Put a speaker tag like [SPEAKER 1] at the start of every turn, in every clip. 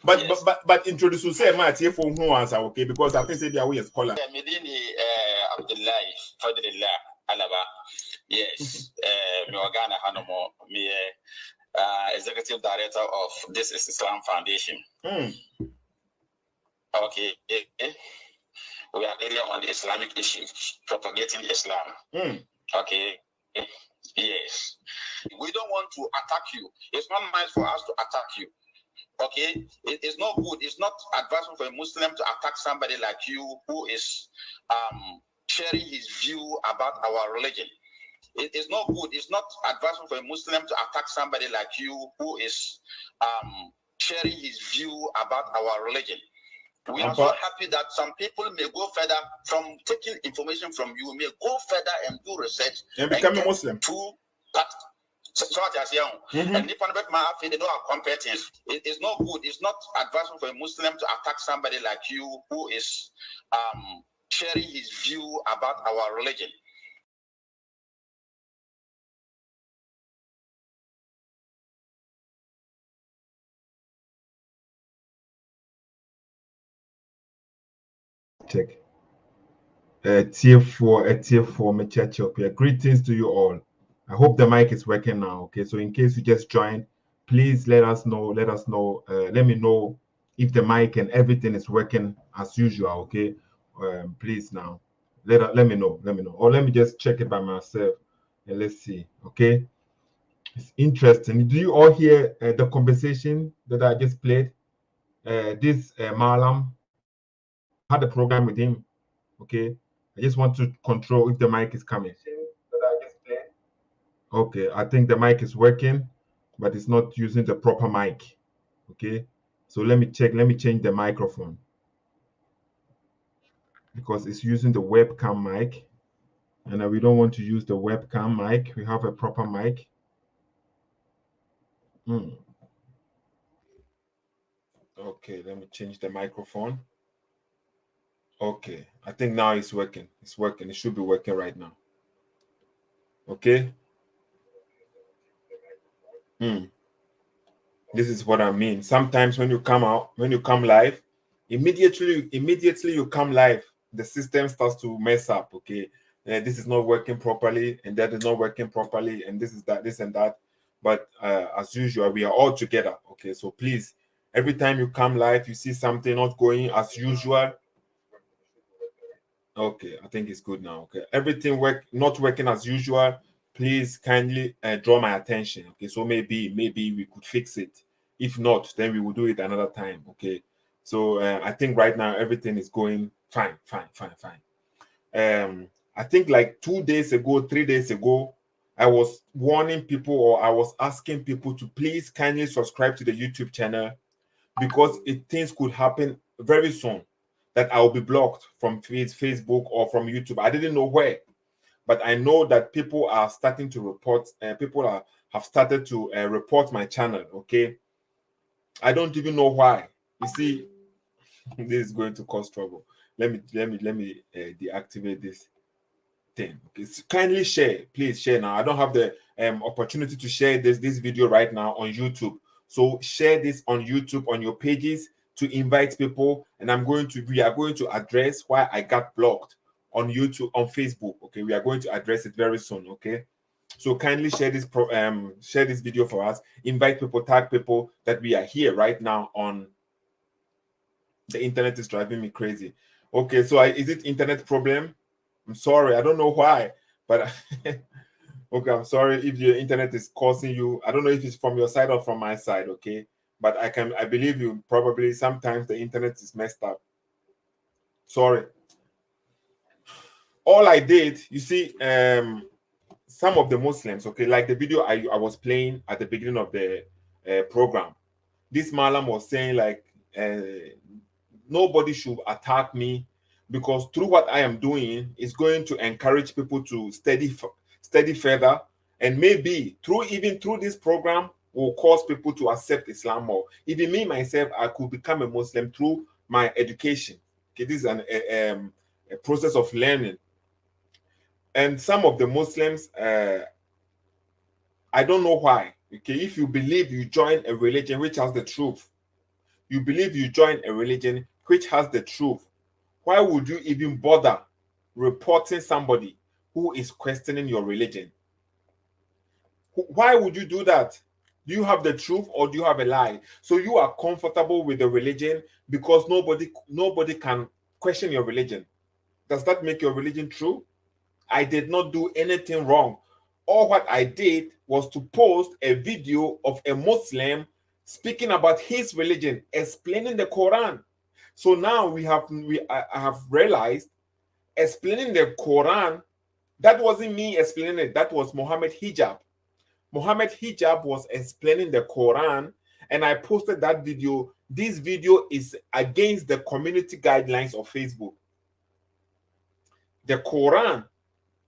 [SPEAKER 1] But introduce yourself, my here for who answer, okay? Because I think say they are a scholar.
[SPEAKER 2] Medini Abdullah Fadlillah Alaba. Yes. Me Organa Hanomo, me executive director of This is Islam Foundation. Okay. We are really on the Islamic issues, propagating Islam. Okay. Yes. We don't want to attack you. It's not nice for us to attack you. Okay, it's not good. It's not advisable for a Muslim to attack somebody like you who is sharing his view about our religion. It's not good. It's not advisable for a Muslim to attack somebody like you who is sharing his view about our religion. We are so happy that some people may go further from taking information from you, may go further and do research
[SPEAKER 1] and become a Muslim.
[SPEAKER 2] So what you're saying, and they know our competence. It's not good. It's not advisable for a Muslim to attack somebody like you who is sharing his view about our religion.
[SPEAKER 1] Check. Tier 4, me church up here. Greetings to you all. I hope the mic is working now. Okay, so in case you just joined, please let us know. Let me know if the mic and everything is working as usual. Okay, please now let me know. Or let me just check it by myself and let's see. Okay, it's interesting. Do you all hear the conversation that I just played? This Malam, I had a program with him. Okay, I just want to control if the mic is coming. Okay, I think the mic is working, but it's not using the proper mic. Okay, so let me check. Let me change the microphone because it's using the webcam mic, and we don't want to use the webcam mic. We have a proper mic. Okay, let me change the microphone. Okay, I think now it's working. It's working. It should be working right now. Okay. This is what I mean. Sometimes when you come live, immediately you come live, the system starts to mess up. Okay, this is not working properly, and that is not working properly, and this and that. But as usual, we are all together. Okay, so please, every time you come live, you see something not going as usual. Okay, I think it's good now. Okay, everything not working as usual. Please kindly draw my attention. Okay, so maybe we could fix it. If not, then we will do it another time. Okay, so I think right now everything is going fine. I think like 2 days ago, 3 days ago, I was warning people, or I was asking people to please kindly subscribe to the YouTube channel, because things could happen very soon that I'll be blocked from Facebook or from YouTube. I didn't know where, but I know that people are starting to report. Have started to report my channel. Okay, I don't even know why. You see, this is going to cause trouble. Let me deactivate this thing. Okay, so kindly share, please share now. I don't have the opportunity to share this video right now on YouTube. So share this on YouTube on your pages to invite people, and we are going to address why I got blocked on YouTube, on Facebook. Okay, we are going to address it very soon. Okay, so kindly share this video for us. Invite people, tag people that we are here right now on the internet. Is driving me crazy. Okay, so is it internet problem? I'm sorry, I don't know why, but okay, I'm sorry if your internet is causing you. I don't know if it's from your side or from my side. Okay, but I believe you probably sometimes the internet is messed up. Sorry. All I did, you see, some of the Muslims, okay, like the video I was playing at the beginning of the program, this Malam was saying like nobody should attack me, because through what I am doing is going to encourage people to study further, and maybe even through this program will cause people to accept Islam more. Even me myself, I could become a Muslim through my education. Okay, this is a process of learning. And some of the Muslims, I don't know why. Okay, if you believe you join a religion which has the truth, You believe you join a religion which has the truth. Why would you even bother reporting somebody who is questioning your religion? Why would you do that? Do you have the truth or do you have a lie? So you are comfortable with the religion because nobody can question your religion. Does that make your religion true? I did not do anything wrong. All what I did was to post a video of a Muslim speaking about his religion, explaining the Quran. So now I have realized explaining the Quran, that wasn't me explaining it, that was Muhammad Hijab. Muhammad Hijab was explaining the Quran, and I posted that video. This video is against the community guidelines of Facebook. The Quran,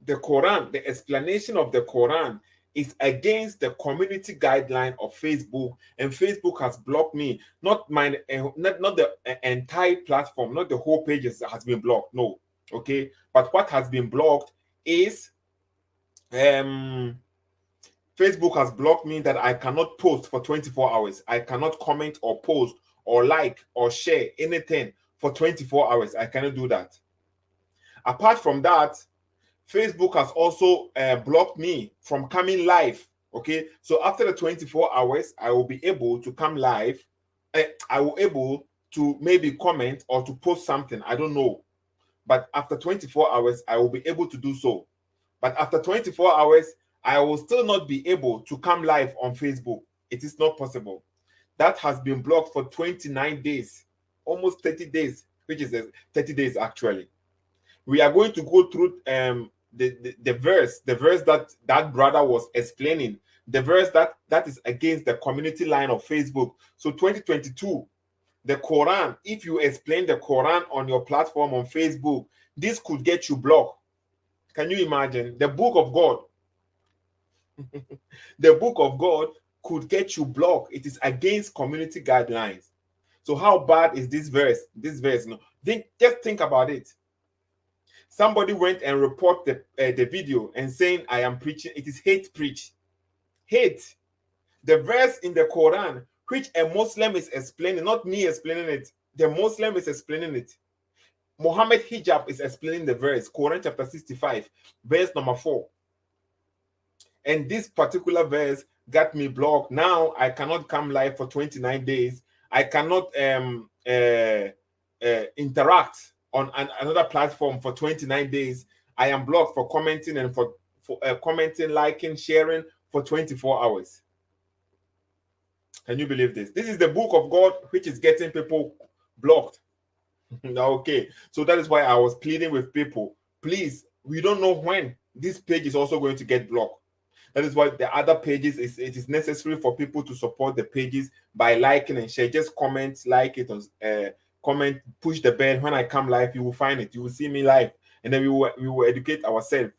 [SPEAKER 1] the explanation of the Quran is against the community guideline of Facebook, and Facebook has blocked me. Not the entire platform, not the whole page has been blocked. No, okay. But what has been blocked is Facebook has blocked me that I cannot post for 24 hours. I cannot comment or post or like or share anything for 24 hours. I cannot do that. Apart from that, Facebook has also blocked me from coming live. Okay, so after the 24 hours, I will be able to come live. I will be able to maybe comment or to post something. I don't know. But after 24 hours, I will be able to do so. But after 24 hours, I will still not be able to come live on Facebook. It is not possible. That has been blocked for 29 days, almost 30 days, which is 30 days actually. We are going to go through the verse that brother was explaining, the verse that is against the community line of Facebook. So 2022, the Quran, if you explain the Quran on your platform on Facebook, this could get you blocked. Can you imagine? The book of God. The book of God could get you blocked. It is against community guidelines. So how bad is this verse? This verse, no. Just think about it. Somebody went and reported the video and saying, I am preaching. It is hate preach. Hate. The verse in the Quran, which a Muslim is explaining, not me explaining it. The Muslim is explaining it. Muhammad Hijab is explaining the verse, Quran chapter 65, verse number 4. And this particular verse got me blocked. Now I cannot come live for 29 days. I cannot interact on another platform for 29 days. I am blocked for commenting and for commenting, liking, sharing for 24 hours. Can you believe this? This is the book of God which is getting people blocked. Okay, so that is why I was pleading with people. Please, we don't know when this page is also going to get blocked. That is why the other pages, it is necessary for people to support the pages by liking and share. Just comment, like it, comment, push the bell. When I come live, you will find it. You will see me live, and then we will educate ourselves.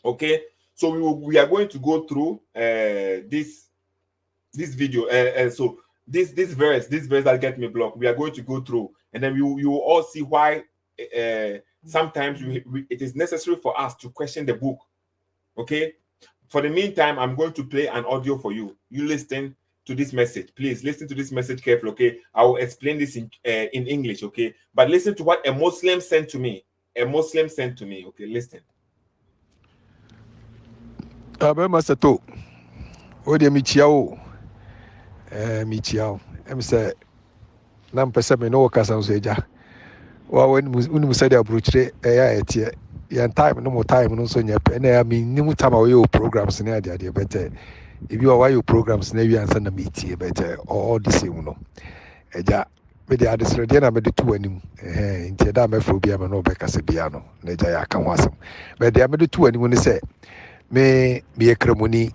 [SPEAKER 1] Okay, so we are going to go through this video. So this verse that get me blocked, we are going to go through, and then you will all see why sometimes it is necessary for us to question the book. Okay, for the meantime, I'm going to play an audio for you. You listen to this message. Please listen to this message carefully. Okay, I will explain this in English. Okay, but listen to what a Muslim sent to me. A Muslim sent to me. Okay, listen.
[SPEAKER 3] Abraham Sato, what do you Michiao? Michiao. I'm say, Nampesa me no Casan Seja. Well, when said approach it, yan time no more time no so nyap and I mean new time away programs near the better. If you are your programs near you and send a meeting better all the same no. Eja me the address ready na me the two anim nti da me phobia me no be kase bia no na eja ya kan wasem. But the me the two anim ni say me ekramuni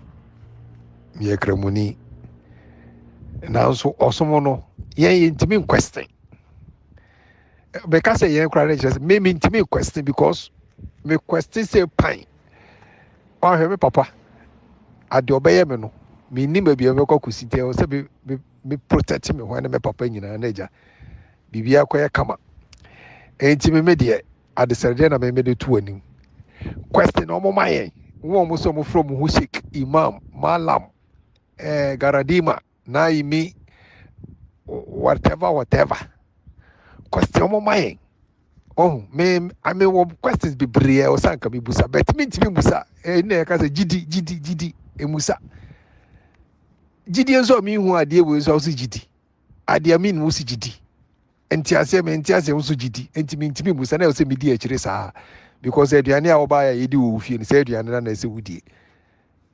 [SPEAKER 3] na so osomo no yen ntimi question. Because yen kra just me ntimi question because me question say pine. Oh me papa ade obeye me no me ni ma bia me kwakusite o say me protect me when me papa nyina na eja bibia koye kama enti me de ade serede na me de tu anim question o mo mayen wo mo so mo from hu sheik imam malam garadima naimi whatever. Question mo mind. Oh, me, I mean, what questions be bria or sanka be busa, but me to be musa, and there can say GD, e musa. GD and so me who idea was also GD. Idea mean was GD. Entiase also GD. Enti me musa na say me di echire sa because aduane a wo ba ya yedi wo fie say aduane na say wudi.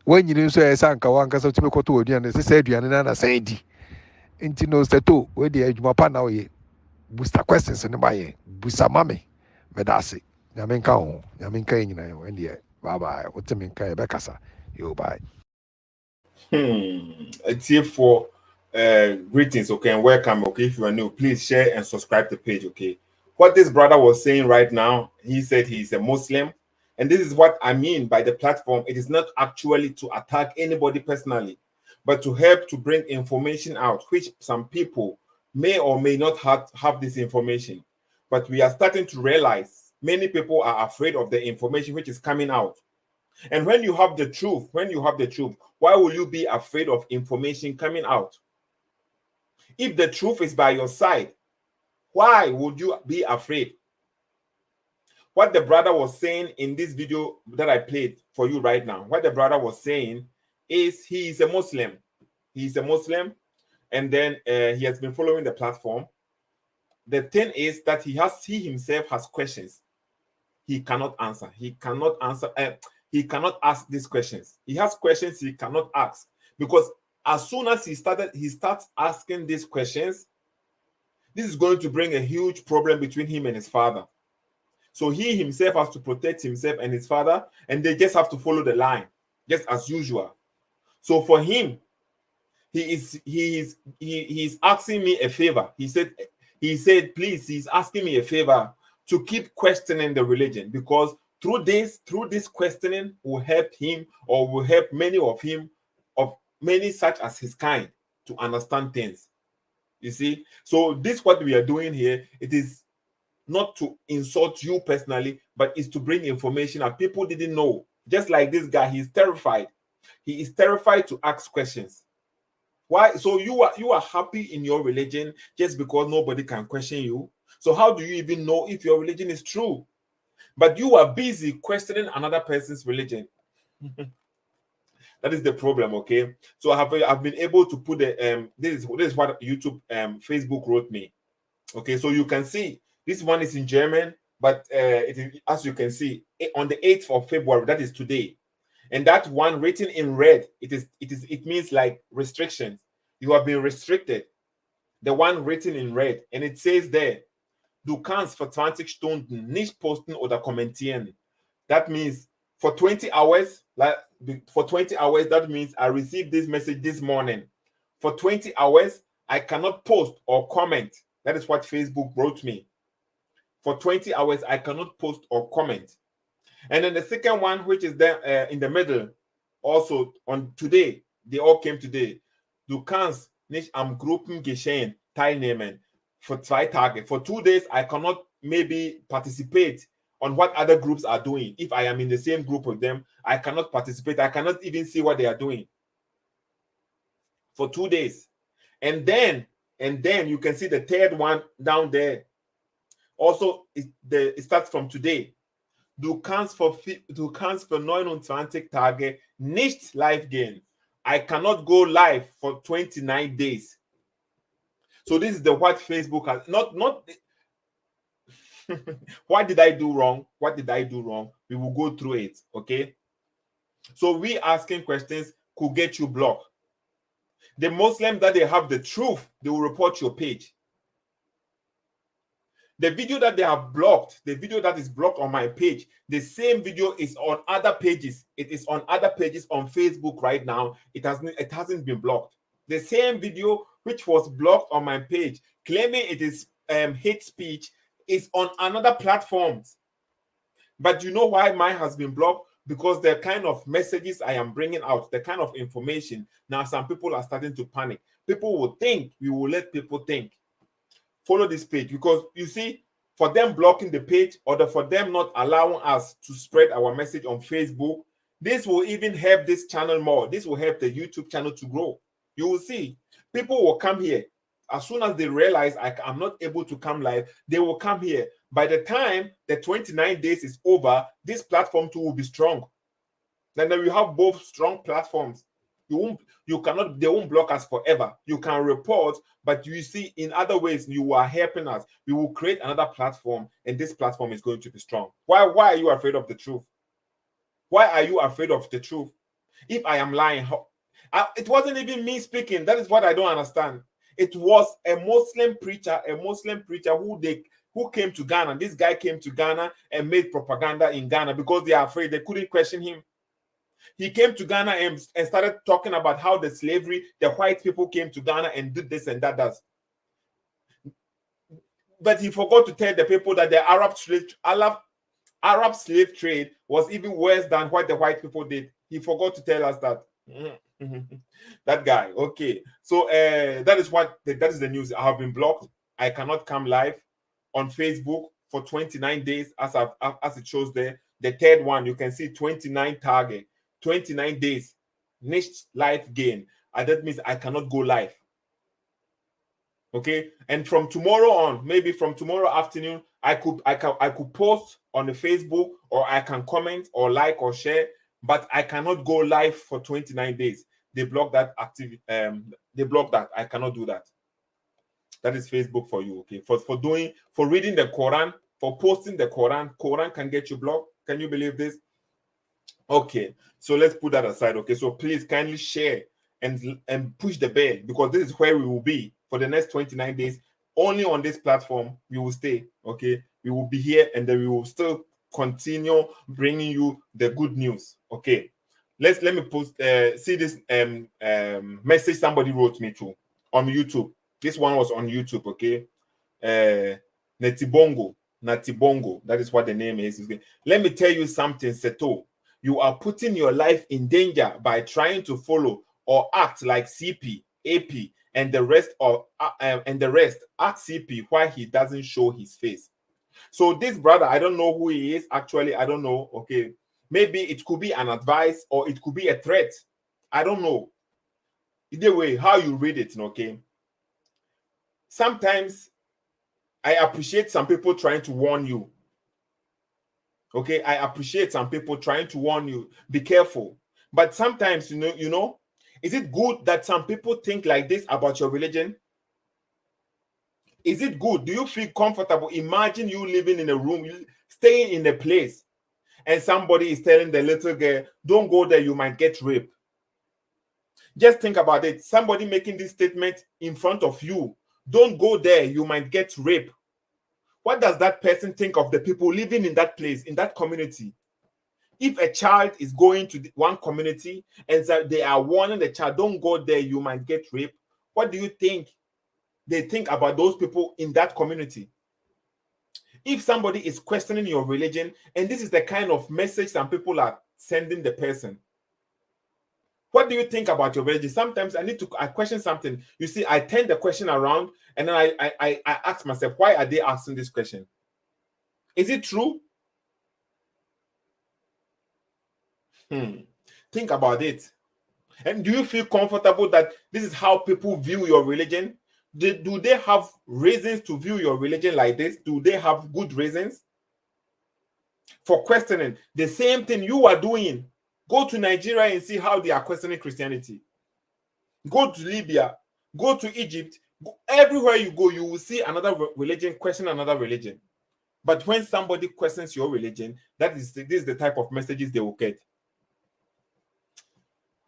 [SPEAKER 3] When you so e sanka wan kasa to me koto aduane say aduane na say di. Enti no seto we di adwuma pa na we booster questions in my booster mommy. Medasi. Yaminka on. Yaminka in India. Bye bye. What's the minka Bekasa? You bye.
[SPEAKER 1] It's here for greetings, okay, and welcome. Okay, if you are new, please share and subscribe to the page. Okay, what this brother was saying right now, he said he's a Muslim, and this is what I mean by the platform. It is not actually to attack anybody personally, but to help to bring information out, which some people may or may not have this information. But we are starting to realize many people are afraid of the information which is coming out. And when you have the truth, why will you be afraid of information coming out? If the truth is by your side, why would you be afraid? What the brother was saying in this video that I played for you right now, what the brother was saying is he is a Muslim. He is a Muslim, and then he has been following the platform. The thing is that he himself has questions. He cannot answer. He cannot ask these questions. He has questions he cannot ask because as soon as he starts asking these questions, this is going to bring a huge problem between him and his father. So he himself has to protect himself and his father, and they just have to follow the line, just as usual. So for him, he is asking me a favor. He said, please, he's asking me a favor to keep questioning the religion, because through this questioning will help him, or will help many such as his kind to understand things. You see, so this what we are doing here, it is not to insult you personally, but it's to bring information that people didn't know. Just like this guy, he's terrified. He is terrified to ask questions. Why? So you are happy in your religion just because nobody can question you. So how do you even know if your religion is true? But you are busy questioning another person's religion. That is the problem, okay? So I've been able to put the this is what YouTube Facebook wrote me. Okay, so you can see this one is in German, but it is, as you can see, on the 8th of February, that is today. And that one written in red, it means like restrictions. You have been restricted. The one written in red, and it says there, du kannst für 20 Stunden nicht posten oder kommentieren. That means for 20 hours, that means I received this message this morning. For 20 hours, I cannot post or comment. That is what Facebook wrote me. For 20 hours, I cannot post or comment. And then the second one, which is there in the middle, also on today, they all came today. Du kannst nicht am Gruppengeschehen teilnehmen for 2 Tage. For 2 days, I cannot maybe participate on what other groups are doing. If I am in the same group with them, I cannot participate. I cannot even see what they are doing for 2 days. And then you can see the third one down there. Also, it starts from today. Du kannst für 29 Tage nicht live gehen. I cannot go live for 29 days. So this is what Facebook has not what did I do wrong? What did I do wrong? We will go through it, okay? So we asking questions could get you blocked. The Muslim that they have the truth, they will report your page. The video that they have blocked, the video that is blocked on my page, the same video is on other pages. It is on other pages on Facebook right now. It hasn't been blocked. The same video which was blocked on my page, claiming it is hate speech, is on another platforms. But you know why mine has been blocked? Because the kind of messages I am bringing out, the kind of information, now some people are starting to panic. People will think, we will let people think. Follow this page, because you see, for them blocking the page, or for them not allowing us to spread our message on Facebook, this will even help this channel more. This will help the YouTube channel to grow. You will see, people will come here. As soon as they realize I'm not able to come live, they will come here. By the time the 29 days is over, this platform too will be strong. Then we have both strong platforms. They won't block us forever. You can report, but you see, in other ways, you are helping us. We will create another platform, and this platform is going to be strong. Why are you afraid of the truth? Why are you afraid of the truth? If I am lying, it wasn't even me speaking. That is what I don't understand. It was a Muslim preacher who came to Ghana. This guy came to Ghana and made propaganda in Ghana because they are afraid. They couldn't question him. He came to Ghana and started talking about how the white people came to Ghana and did this and that does. But he forgot to tell the people that the Arab slave trade was even worse than what the white people did. He forgot to tell us that. That guy. Okay. So that is the news. I have been blocked. I cannot come live on Facebook for 29 days as it shows there. The third one, you can see 29 target, 29 days, niche live gain. And that means I cannot go live. Okay. And from tomorrow on, maybe from tomorrow afternoon, I could post on the Facebook, or I can comment or like or share, but I cannot go live for 29 days. They block that activity. They block that. I cannot do that. That is Facebook for you. Okay. For reading the Quran, for posting the Quran can get you blocked. Can you believe this? Okay. So let's put that aside. Okay. So please kindly share and push the bell, because this is where we will be for the next 29 days. Only on this platform we will stay. Okay. We will be here, and then we will still continue bringing you the good news. Okay. Let me post see this message somebody wrote me to on YouTube. This one was on YouTube. Okay. Natibongo, that is what the name is. Let me tell you something, Seto. You are putting your life in danger by trying to follow or act like CP, AP, and the rest. Ask CP why he doesn't show his face. So this brother, I don't know who he is. Actually, I don't know. Okay. Maybe it could be an advice, or it could be a threat. I don't know. Either way, how you read it, okay? Sometimes I appreciate some people trying to warn you. Okay, I appreciate some people trying to warn you. Be careful. But sometimes, you know, is it good that some people think like this about your religion? Is it good? Do you feel comfortable? Imagine you living in a room, staying in a place, and somebody is telling the little girl, don't go there, you might get raped. Just think about it. Somebody making this statement in front of you. Don't go there, you might get raped. What does that person think of the people living in that place, in that community? If a child is going to one community and so they are warning the child, don't go there, you might get raped, what do you think they think about those people in that community? If somebody is questioning your religion, and this is the kind of message some people are sending the person, what do you think about your religion? Sometimes I question something. You see, I turn the question around, and then I ask myself, why are they asking this question? Is it true? Think about it. And do you feel comfortable that this is how people view your religion? Do they have reasons to view your religion like this? Do they have good reasons for questioning the same thing you are doing? Go to Nigeria and see how they are questioning Christianity. Go to Libya, go to Egypt, everywhere you go, you will see another religion question another religion. But when somebody questions your religion, this is the type of messages they will get.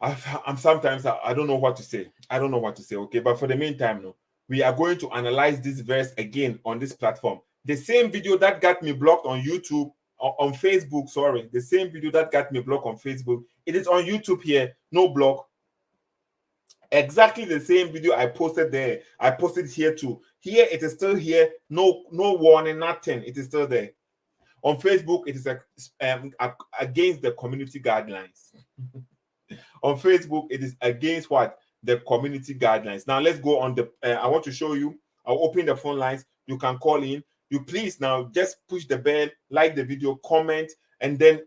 [SPEAKER 1] I'm sometimes I don't know what to say. I don't know what to say. Okay, but for the meantime, no, we are going to analyze this verse again on this platform. The same video that got me blocked on YouTube, on Facebook. Sorry, the same video that got me blocked on Facebook. It is on YouTube here. No block. Exactly the same video I posted there. I posted here too. Here it is still here. No warning, nothing. It is still there. On Facebook, it is against the community guidelines. On Facebook, it is against what? The community guidelines. Now let's go on I want to show you. I'll open the phone lines. You can call in. You please now just push the bell, like the video, comment, and then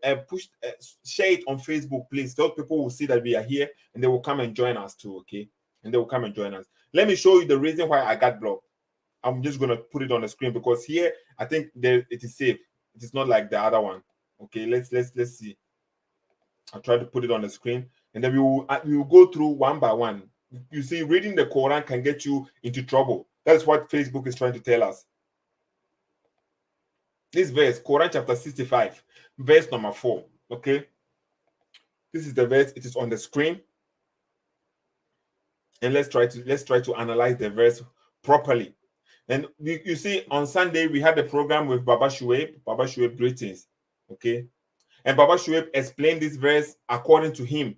[SPEAKER 1] share it on Facebook, please. Those people will see that we are here, and they will come and join us too. Okay, and they will come and join us. Let me show you the reason why I got blocked. I'm just gonna put it on the screen because here I think it is safe. It is not like the other one. Okay, let's see. I'll try to put it on the screen, and then we will go through one by one. You see, reading the Quran can get you into trouble. That's what Facebook is trying to tell us. This verse, Quran chapter 65, verse number 4. Okay, this is the verse. It is on the screen, and let's try to analyze the verse properly. And you see, on Sunday we had a program with Baba Shuaib. Baba Shuaib, greetings. Okay, and Baba Shuaib explained this verse according to him,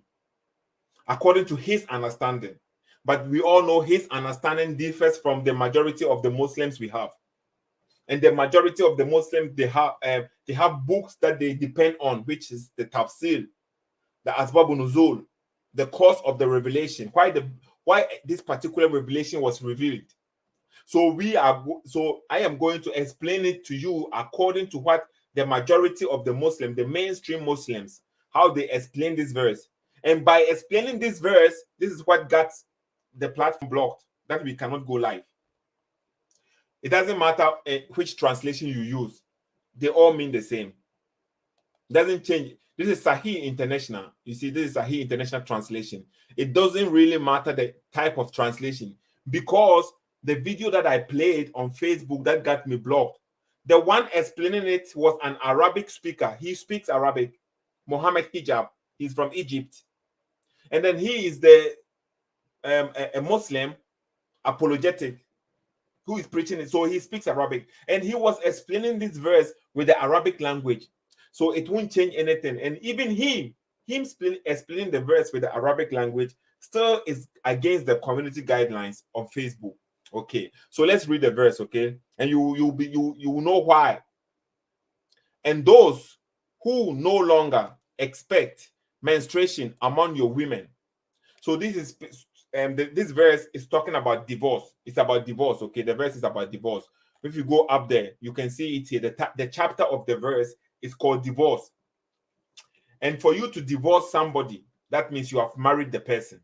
[SPEAKER 1] according to his understanding. But we all know his understanding differs from the majority of the Muslims we have. And the majority of the Muslims, they have books that they depend on, which is the tafsir, the asbab nuzul, the cause of the revelation, why this particular revelation was revealed. So I am going to explain it to you according to what the majority of the Muslims, the mainstream Muslims, how they explain this verse. And by explaining this verse, this is what got the platform blocked, that we cannot go live. It doesn't matter which translation you use. They all mean the same. It doesn't change. This is Sahih International. You see, this is Sahih International translation. It doesn't really matter the type of translation, because the video that I played on Facebook that got me blocked, the one explaining it was an Arabic speaker. He speaks Arabic. Mohammed Hijab. He's from Egypt. And then he is a Muslim apologetic who is preaching it. So he speaks Arabic. And he was explaining this verse with the Arabic language. So it won't change anything. And even him explaining the verse with the Arabic language still is against the community guidelines on Facebook. Okay, so let's read the verse, okay? And you will know why. And those who no longer expect menstruation among your women. So this is this verse is talking about divorce. It's about divorce, okay? The verse is about divorce. If you go up there, you can see it here. The chapter of the verse is called divorce. And for you to divorce somebody, that means you have married the person.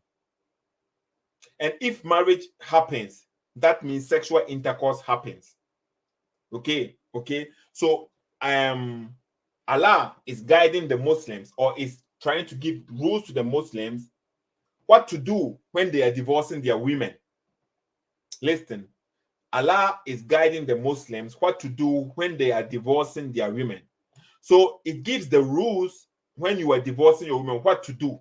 [SPEAKER 1] And if marriage happens, that means sexual intercourse happens. Okay. So Allah is guiding the Muslims, or is trying to give rules to the Muslims what to do when they are divorcing their women. Listen, Allah is guiding the Muslims what to do when they are divorcing their women. So it gives the rules when you are divorcing your women, what to do.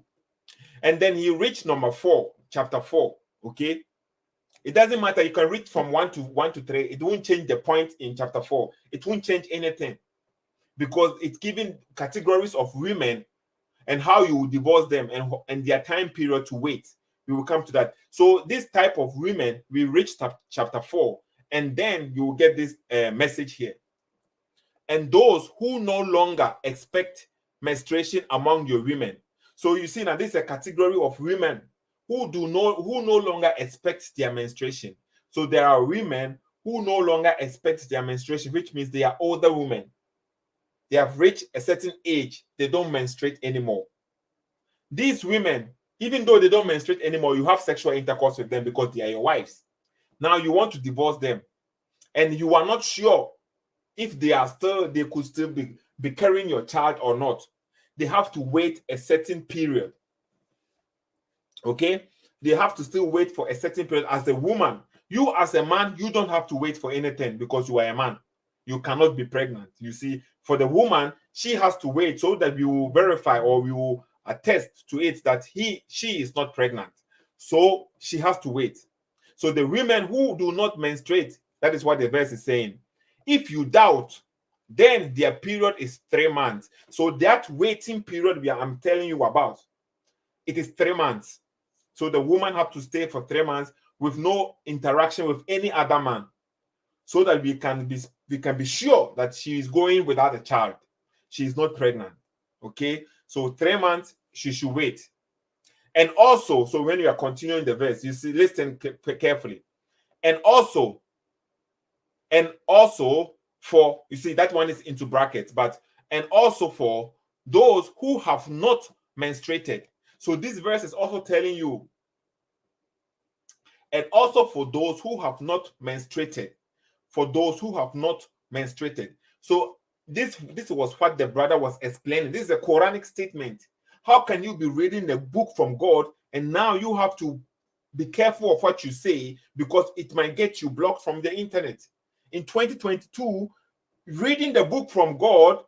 [SPEAKER 1] And then he reached number 4, chapter 4. Okay. It doesn't matter. You can read from 1 to 3. It won't change the point in chapter 4. It won't change anything, because it's giving categories of women and how you will divorce them, and their time period to wait. We will come to that. So this type of women, we reach chapter 4, and then you will get this message here. And those who no longer expect menstruation among your women. So you see, now this is a category of women who no longer expect their menstruation. So there are women who no longer expect their menstruation, which means they are older women. They have reached a certain age, they don't menstruate anymore. These women, even though they don't menstruate anymore, you have sexual intercourse with them because they are your wives. Now you want to divorce them, and you are not sure if they could still be carrying your child or not. They have to wait a certain period. Okay, they have to still wait for a certain period. As a woman, you as a man, you don't have to wait for anything because you are a man. You cannot be pregnant. You see, for the woman, she has to wait so that we will verify, or we will attest to it that she is not pregnant. So she has to wait. So the women who do not menstruate, that is what the verse is saying. If you doubt, then their period is 3 months. So that waiting period I'm telling you about, it is 3 months. So the woman have to stay for 3 months with no interaction with any other man, so that we can be sure that she is going without a child. She is not pregnant. Okay, so 3 months she should wait. And also, so when you are continuing the verse, you see, listen carefully. And also for, you see, that one is into brackets, but and also for those who have not menstruated. So this verse is also telling you, and also for those who have not menstruated. For those who have not menstruated. So this was what the brother was explaining. This is a Quranic statement. How can you be reading a book from God and now you have to be careful of what you say because it might get you blocked from the internet? In 2022, reading the book from God,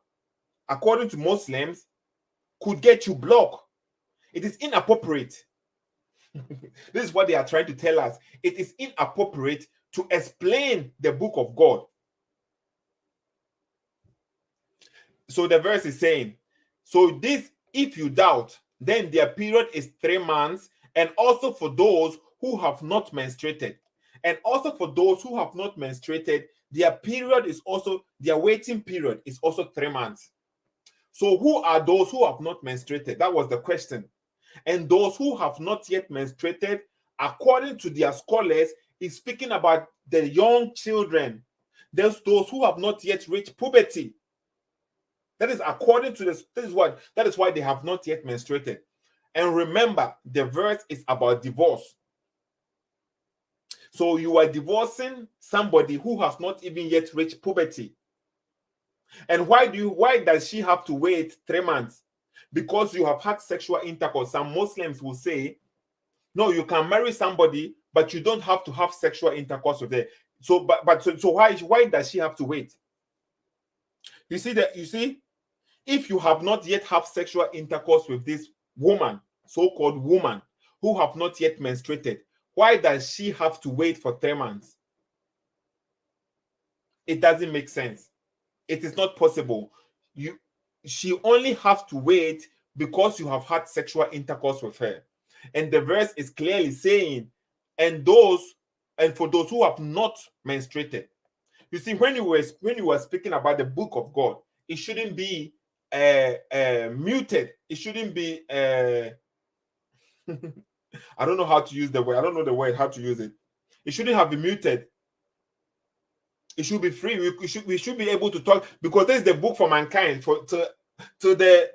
[SPEAKER 1] according to Muslims, could get you blocked. It is inappropriate. This is what they are trying to tell us. It is inappropriate to explain the book of God. So the verse is saying, so this, if you doubt, then their period is 3 months, and also for those who have not menstruated. And also for those who have not menstruated, their period is also, their waiting period is also 3 months. So who are those who have not menstruated? That was the question. And those who have not yet menstruated, according to their scholars, is speaking about the young children. There's those who have not yet reached puberty. That is according to this. That is why they have not yet menstruated. And remember, the verse is about divorce. So you are divorcing somebody who has not even yet reached puberty. And why does she have to wait 3 months? Because you have had sexual intercourse. Some Muslims will say, no, you can marry somebody, but you don't have to have sexual intercourse with them. So, so why does she have to wait? You see, if you have not yet have sexual intercourse with this woman, so-called woman, who have not yet menstruated, why does she have to wait for 3 months? It doesn't make sense. It is not possible. She only has to wait because you have had sexual intercourse with her. And the verse is clearly saying, and for those who have not menstruated. You see, when you were speaking about the book of God, it shouldn't be muted. It shouldn't be I don't know how to use the word. I don't know the word, how to use it. It shouldn't have been muted. It should be free. We should be able to talk, because this is the book for mankind, to the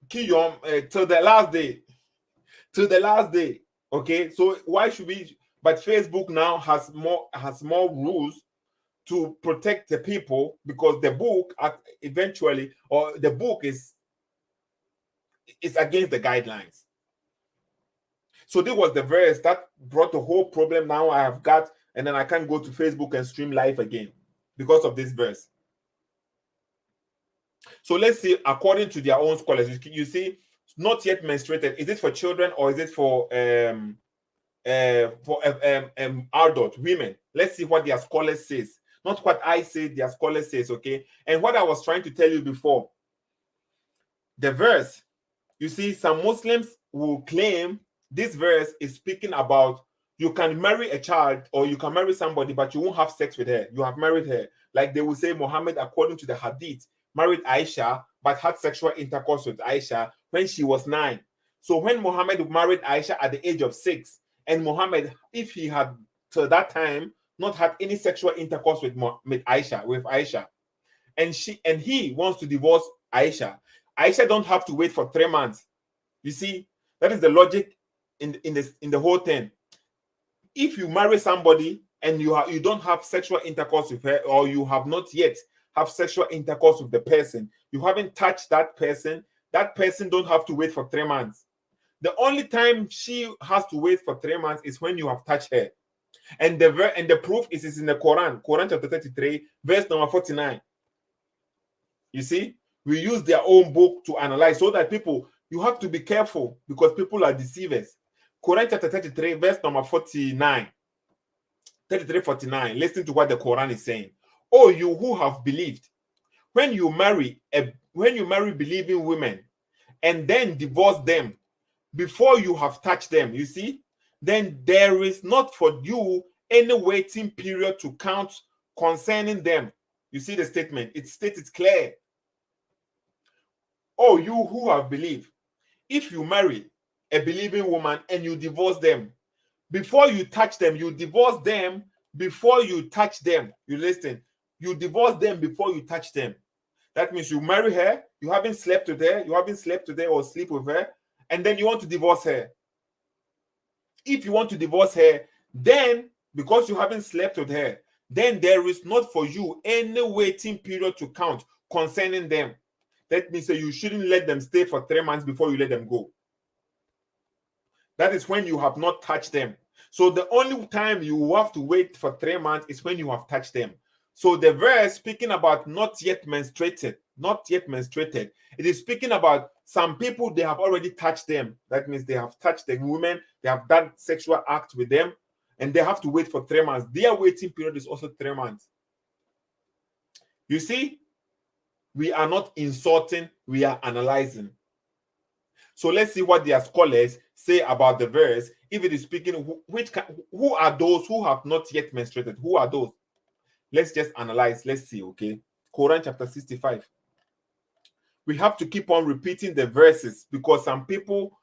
[SPEAKER 1] to the last day. To the last day. Okay. So why should we? But Facebook now has more rules to protect the people, because the book eventually, or the book is against the guidelines. So this was the verse that brought the whole problem now I have got, and then I can't go to Facebook and stream live again because of this verse. So let's see, according to their own scholars, you see, not yet menstruated, is it for children or is it for adult women? Let's see what their scholars says, not what I say, their scholars says. Okay. And what I was trying to tell you before, the verse, you see, some Muslims will claim this verse is speaking about you can marry a child or you can marry somebody, but you won't have sex with her. You have married her. Like they will say Muhammad, according to the hadith, married Aisha, but had sexual intercourse with Aisha when she was 9. So when Muhammad married Aisha at the age of 6, and Muhammad, if he had to that time not had any sexual intercourse with Aisha, and he wants to divorce Aisha, Aisha don't have to wait for 3 months. You see, that is the logic in the whole thing. If you marry somebody and you don't have sexual intercourse with her, or you have not yet have sexual intercourse with the person, you haven't touched that person don't have to wait for 3 months. The only time she has to wait for 3 months is when you have touched her. And the proof is in the Quran chapter 33, verse number 49. You see, we use their own book to analyze, so that you have to be careful, because people are deceivers. Quran chapter 33, verse number 49. 33:49. Listen to what the Quran is saying. Oh, you who have believed, when you marry believing women and then divorce them before you have touched them, you see, then there is not for you any waiting period to count concerning them. You see the statement, it states clear. Oh, you who have believed, if you marry a believing woman and you divorce them, before you touch them, you divorce them before you touch them. You listen, you divorce them before you touch them. That means you marry her, you haven't slept with her or sleep with her, and then you want to divorce her. if you want to divorce her, then because you haven't slept with her, then there is not for you any waiting period to count concerning them. That means that you shouldn't let them stay for 3 months before you let them go. That is when you have not touched them. So the only time you have to wait for 3 months is when you have touched them. So the verse speaking about not yet menstruated, it is speaking about some people, they have already touched them. That means they have touched the women, they have done sexual act with them, and they have to wait for 3 months. Their waiting period is also 3 months. You see, we are not insulting, we are analyzing. So let's see what their scholars say about the verse. If it is speaking, who are those who have not yet menstruated? Who are those? Let's just analyze. Let's see, okay? Quran chapter 65. We have to keep on repeating the verses because some people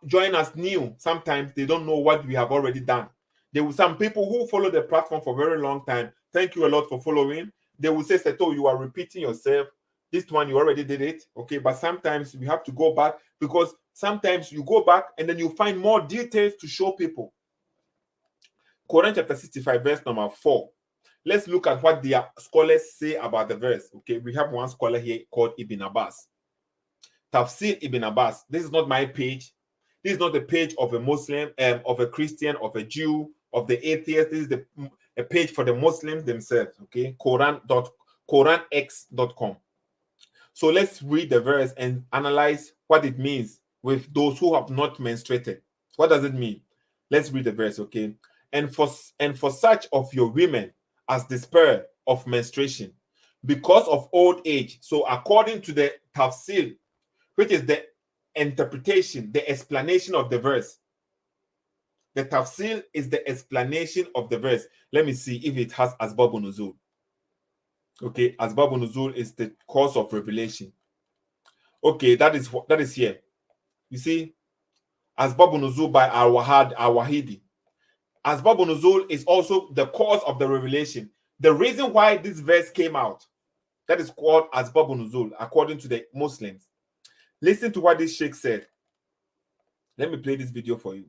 [SPEAKER 1] join us new. Sometimes they don't know what we have already done. There were some people who follow the platform for a very long time. Thank you a lot for following. They will say, Seto, you are repeating yourself. This one, you already did it. Okay, but sometimes we have to go back because sometimes you go back and then you find more details to show people. Quran chapter 65, verse number 4. Let's look at what the scholars say about the verse. Okay, we have one scholar here called Ibn Abbas. Tafsir Ibn Abbas. This is not my page. This is not the page of a Muslim, of a Christian, of a Jew, of the atheist. This is a page for the Muslims themselves. Okay, Quranx.com. So let's read the verse and analyze what it means with those who have not menstruated. What does it mean? Let's read the verse, okay? And for such of your women as despair of menstruation because of old age. So according to the tafsir, which is the interpretation, the explanation of the verse. The tafsir is the explanation of the verse. Let me see if it has asbabun nuzul. Okay, asbabun nuzul is the cause of revelation. Okay, that is here. You see, asbabun nuzul by al-Wahidi. Asbabun nuzul is also the cause of the revelation. The reason why this verse came out, that is called asbabun nuzul, according to the Muslims. Listen to what this sheikh said. Let me play this video for you.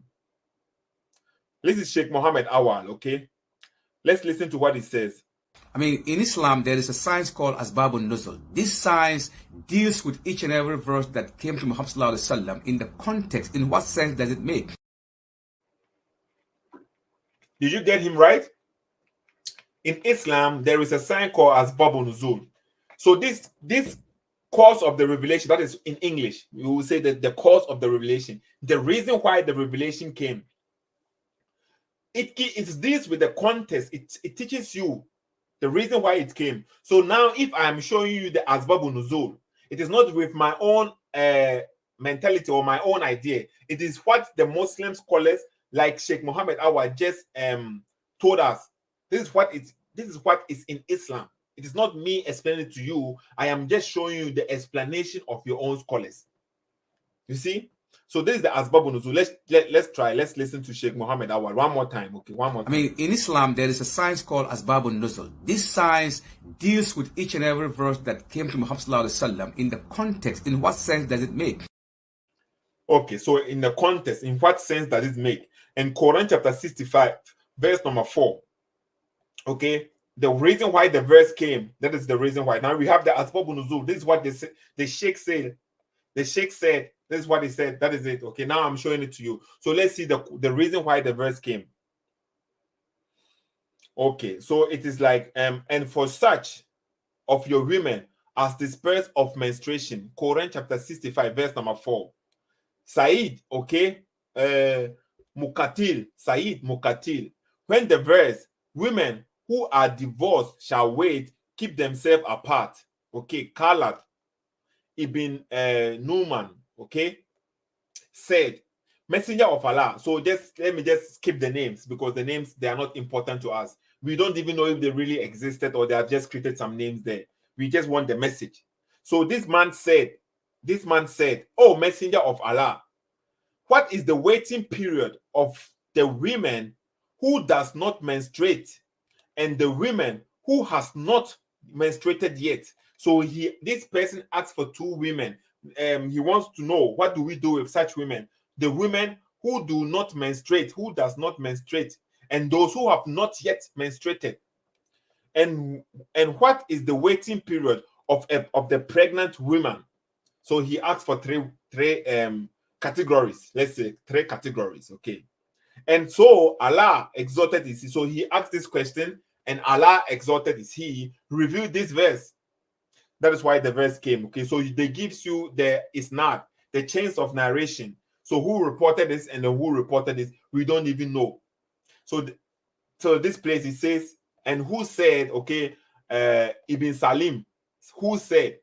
[SPEAKER 1] This is Sheikh Mohammed Awal, okay? Let's listen to what he says.
[SPEAKER 4] I mean, in Islam, there is a science called Asbabun Nuzul. This science deals with each and every verse that came to Muhammad Sallallahu Alaihi Wasallam in the context. In what sense does it make?
[SPEAKER 1] Did you get him right? In Islam, there is a sign called Asbabun Nuzul. So this cause of the revelation, that is in English, we will say that the cause of the revelation, the reason why the revelation came, it deals with the context. It teaches you the reason why it came. So now, if I am showing you the Asbabun Nuzul, it is not with my own mentality or my own idea. It is what the Muslim scholars like Sheikh Mohammed Awad just told us. This is what is in Islam. It is not me explaining it to you. I am just showing you the explanation of your own scholars. You see? So this is the Asbabun Nuzul. Let's try. Let's listen to Sheikh Mohammed Awad one more time. Okay, one more time.
[SPEAKER 4] I mean, in Islam, there is a science called Asbabun Nuzul. This science deals with each and every verse that came to Muhammad Sallallahu Alaihi Wasallam in the context. In what sense does it make?
[SPEAKER 1] Okay, so in the context, in what sense does it make? In Quran chapter 65, verse number 4. Okay, the reason why the verse came, that is the reason why. Now we have the Asbabun Nuzul. This is what the Sheikh said. The Sheikh said, this is what he said. That is it. Okay, now I'm showing it to you. So let's see the reason why the verse came. Okay, so it is like, and for such of your women as dispersed of menstruation. Quran chapter 65, verse number 4. Said, okay, Mukatil, Said Mukatil. When the verse, women who are divorced shall wait, keep themselves apart. Okay, Kalat Ibn Numan, okay, said, Messenger of Allah. So let me just skip the names because the names, they are not important to us. We don't even know if they really existed or they have just created some names there. We just want the message. So this man said, oh, Messenger of Allah, what is the waiting period of the women who does not menstruate and the women who has not menstruated yet? So this person asked for two women. He wants to know, what do we do with such women? The women who do not menstruate, who does not menstruate, and those who have not yet menstruated. And what is the waiting period of the pregnant woman? So he asked for three categories. Let's say 3 categories. Okay. And so Allah exalted is he. So he asked this question, and Allah exalted is he revealed this verse. That is why the verse came. Okay, so they gives you the isnad, the chains of narration. So who reported this and then who reported this, we don't even know. So so this place it says, and who said, okay, Ibn Salim, who said,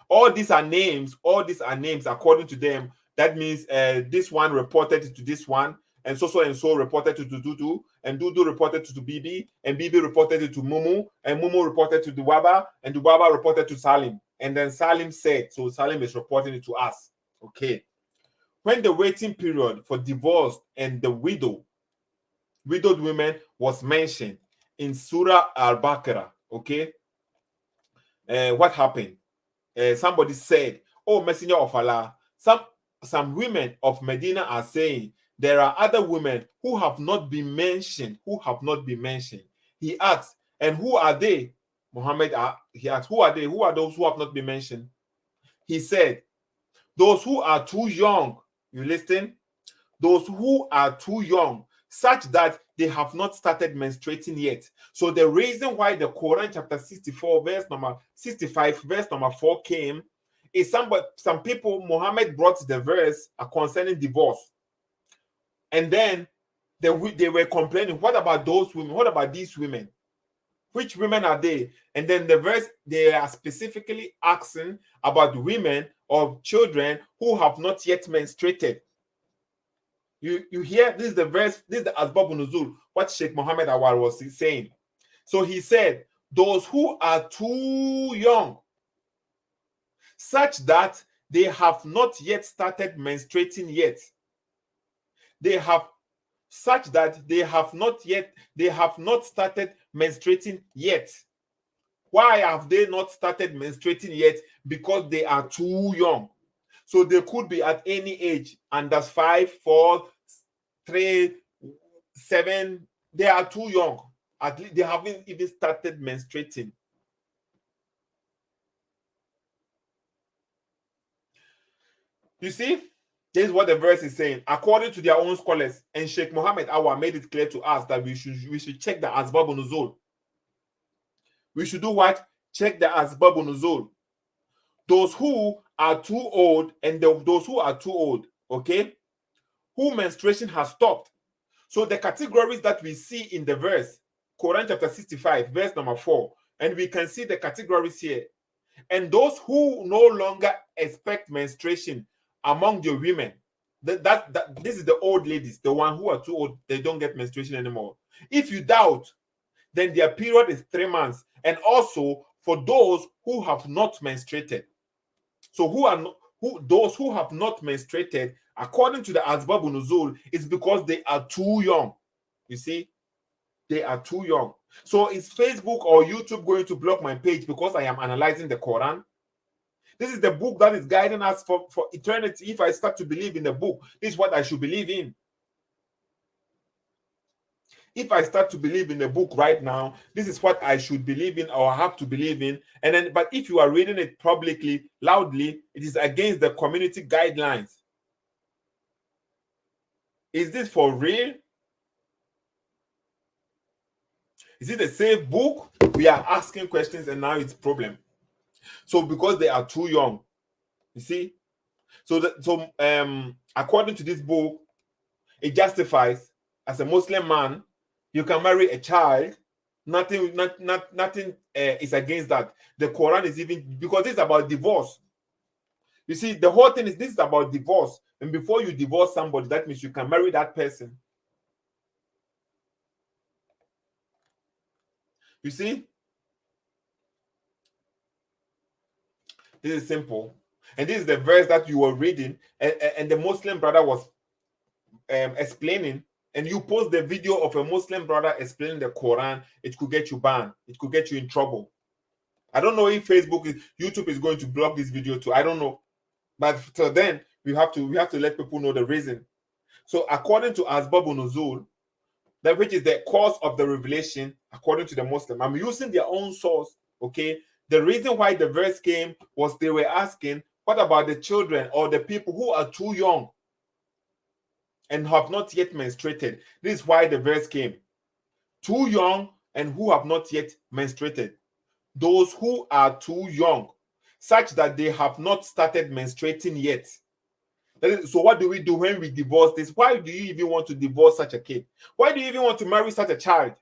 [SPEAKER 1] all these are names according to them. That means this one reported to this one, and so reported to Dudu, and Dudu reported to Bibi, and Bibi reported it to Mumu, and Mumu reported to Duwaba, and Duwaba reported to Salim. And then Salim said, so Salim is reporting it to us. Okay. When the waiting period for divorce and the widowed women was mentioned in Surah Al-Baqarah, okay, what happened? Somebody said, "Oh, Messenger of Allah, some women of Medina are saying there are other women who have not been mentioned. He asked, and who are they? Muhammad, he asked, who are they? Who are those who have not been mentioned? He said, those who are too young. You listen? Those who are too young, such that they have not started menstruating yet. So the reason why the Quran chapter 64 verse number 65 verse number 4 came is some people, Muhammad brought the verse concerning divorce, and then they were complaining, what about those women? What about these women? Which women are they? And then the verse, they are specifically asking about women or children who have not yet menstruated. You hear, this is the verse, this is the Asbab Nuzul, what Sheikh Muhammad Awal was saying. So he said, those who are too young, such that they have not yet started menstruating yet. They have started menstruating yet. Why have they not started menstruating yet? Because they are too young. So they could be at any age, under 5, 4, 3, 7. They are too young. At least they haven't even started menstruating. You see, this is what the verse is saying. According to their own scholars, and Sheikh Muhammad Awa made it clear to us that we should check the Asbab Nuzul. We should do what? Check the Asbab Nuzul. Those who are too old and those who are too old, okay, who menstruation has stopped. So the categories that we see in the verse, Quran chapter 65, verse number 4, and we can see the categories here. And those who no longer expect menstruation among the women, this is the old ladies, the one who are too old, they don't get menstruation anymore. If you doubt, then their period is 3 months. And also for those who have not menstruated. So those who have not menstruated, according to the Asbab Nuzul, is because they are too young. You see, they are too young. So is Facebook or YouTube going to block my page because I am analyzing the Quran? This is the book that is guiding us for eternity. If I start to believe in the book, this is what I should believe in. If I start to believe in the book right now, this is what I should believe in or have to believe in. And then, but if you are reading it publicly, loudly, it is against the community guidelines. Is this for real? Is it a safe book? We are asking questions and now it's a problem. So because they are too young, you see. So according to this book, it justifies, as a Muslim man, you can marry a child. Nothing is against that. The Quran is even, because it's about divorce. You see, the whole thing is, this is about divorce. And before you divorce somebody, that means you can marry that person. You see? This is simple. And this is the verse that you were reading, and the Muslim brother was explaining, and you post the video of a Muslim brother explaining the Quran, it could get you banned. It could get you in trouble. I don't know if YouTube is going to block this video too. I don't know. But till then, we have to let people know the reason. So according to Asbab Nuzul, that which is the cause of the revelation, according to the Muslim, I'm using their own source. Okay, the reason why the verse came was they were asking, what about the children or the people who are too young and have not yet menstruated? This is why the verse came. Too young and who have not yet menstruated. Those who are too young, such that they have not started menstruating yet. So what do we do when we divorce this? Why do you even want to divorce such a kid? Why do you even want to marry such a child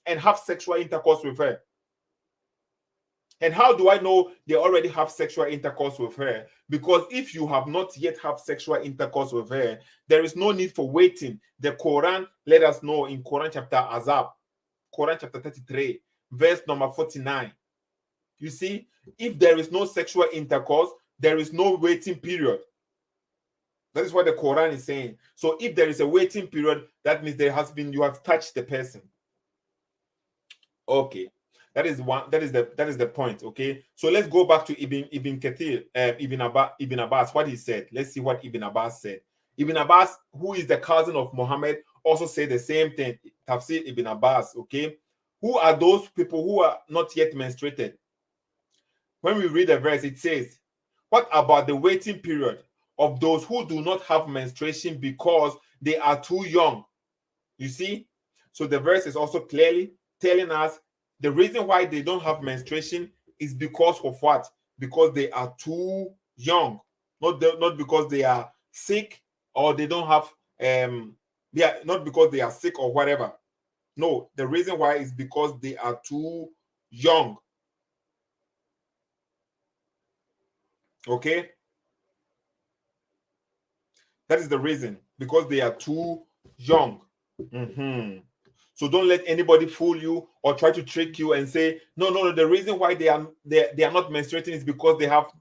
[SPEAKER 1] and have sexual intercourse with her? And how do I know they already have sexual intercourse with her? Because if you have not yet have sexual intercourse with her, there is no need for waiting. The Quran let us know in Quran chapter Azab, Quran chapter 33, verse number 49. You see, if there is no sexual intercourse, there is no waiting period. That is what the Quran is saying. So if there is a waiting period, that means there has been, you have touched the person. Okay. That is the point. Okay. So let's go back to Ibn Kathir, Ibn Abbas, what he said. Let's see what Ibn Abbas said. Ibn Abbas, who is the cousin of Muhammad, also said the same thing. Tafsir Ibn Abbas. Okay. Who are those people who are not yet menstruated? When we read the verse, it says, what about the waiting period of those who do not have menstruation because they are too young? You see? So the verse is also clearly telling us the reason why they don't have menstruation is because of what? Because they are too young. Not because they are sick or they don't have not because they are sick or whatever. No, the reason why is because they are too young. Okay? That is the reason, because they are too young. So don't let anybody fool you or try to trick you and say, no, the reason why they are not menstruating is because they have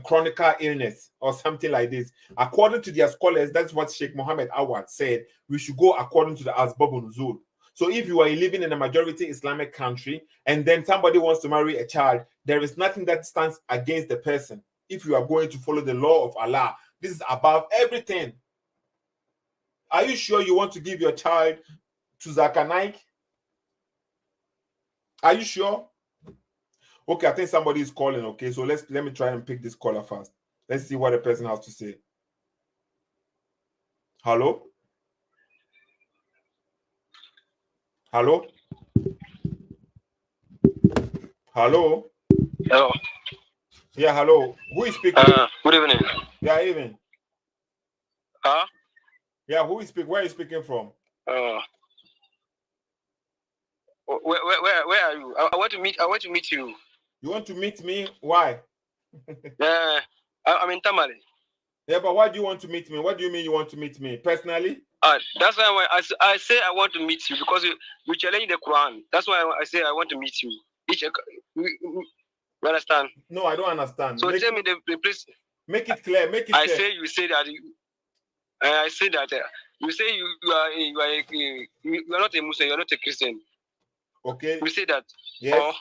[SPEAKER 1] chronic illness or something like this. According to their scholars, that's what Sheikh Mohammed Awad said. We should go according to the Asbab Nuzul. So if you are living in a majority Islamic country and then somebody wants to marry a child, there is nothing that stands against the person if you are going to follow the law of Allah. This is above everything. Are you sure you want to give your child to Zakanaik? Are you sure? Okay, I think somebody is calling. Okay, so let me try and pick this caller first. Let's see what the person has to say. Hello? Hello? Hello?
[SPEAKER 5] Hello.
[SPEAKER 1] Yeah, hello. Who is speaking?
[SPEAKER 5] Good evening.
[SPEAKER 1] Yeah, evening.
[SPEAKER 5] Huh?
[SPEAKER 1] Yeah, who is speaking? Where are you speaking from?
[SPEAKER 5] Where are you? I want to meet you.
[SPEAKER 1] You want to meet me? Why?
[SPEAKER 5] I'm in Tamale.
[SPEAKER 1] Yeah, but why do you want to meet me? What do you mean you want to meet me? Personally?
[SPEAKER 5] That's why I say I want to meet you, because you challenge the Quran. That's why I say I want to meet you. You understand?
[SPEAKER 1] No, I don't understand.
[SPEAKER 5] So tell me the place.
[SPEAKER 1] Make it clear. Make it
[SPEAKER 5] I
[SPEAKER 1] clear.
[SPEAKER 5] say you say that. I say that you say you are not a Muslim. You are not a Christian.
[SPEAKER 1] Okay.
[SPEAKER 5] You say that.
[SPEAKER 1] Yes.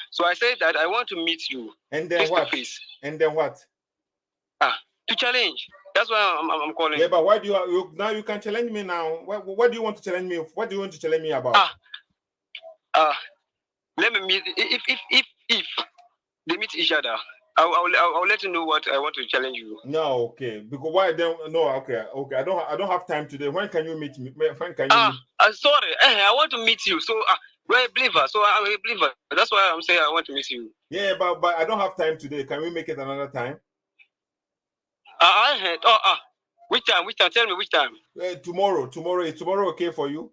[SPEAKER 5] So I say that I want to meet you.
[SPEAKER 1] And then
[SPEAKER 5] face
[SPEAKER 1] what?
[SPEAKER 5] To face.
[SPEAKER 1] And then what?
[SPEAKER 5] To challenge. That's why I'm calling.
[SPEAKER 1] Yeah, but why do you now? You can challenge me now. What do you want to challenge me? What do you want to challenge me about?
[SPEAKER 5] Let me meet. If they meet each other, I'll let you know what I want to challenge you.
[SPEAKER 1] No, okay. Because why don't? No, okay. I don't have time today. When can you meet me? When can you?
[SPEAKER 5] Sorry. I want to meet you. So you're a believer. So I'm a believer. That's why I'm saying I want to meet you.
[SPEAKER 1] Yeah, but I don't have time today. Can we make it another time?
[SPEAKER 5] Which time? Which time? Tell me which time.
[SPEAKER 1] Tomorrow. Is tomorrow okay for you?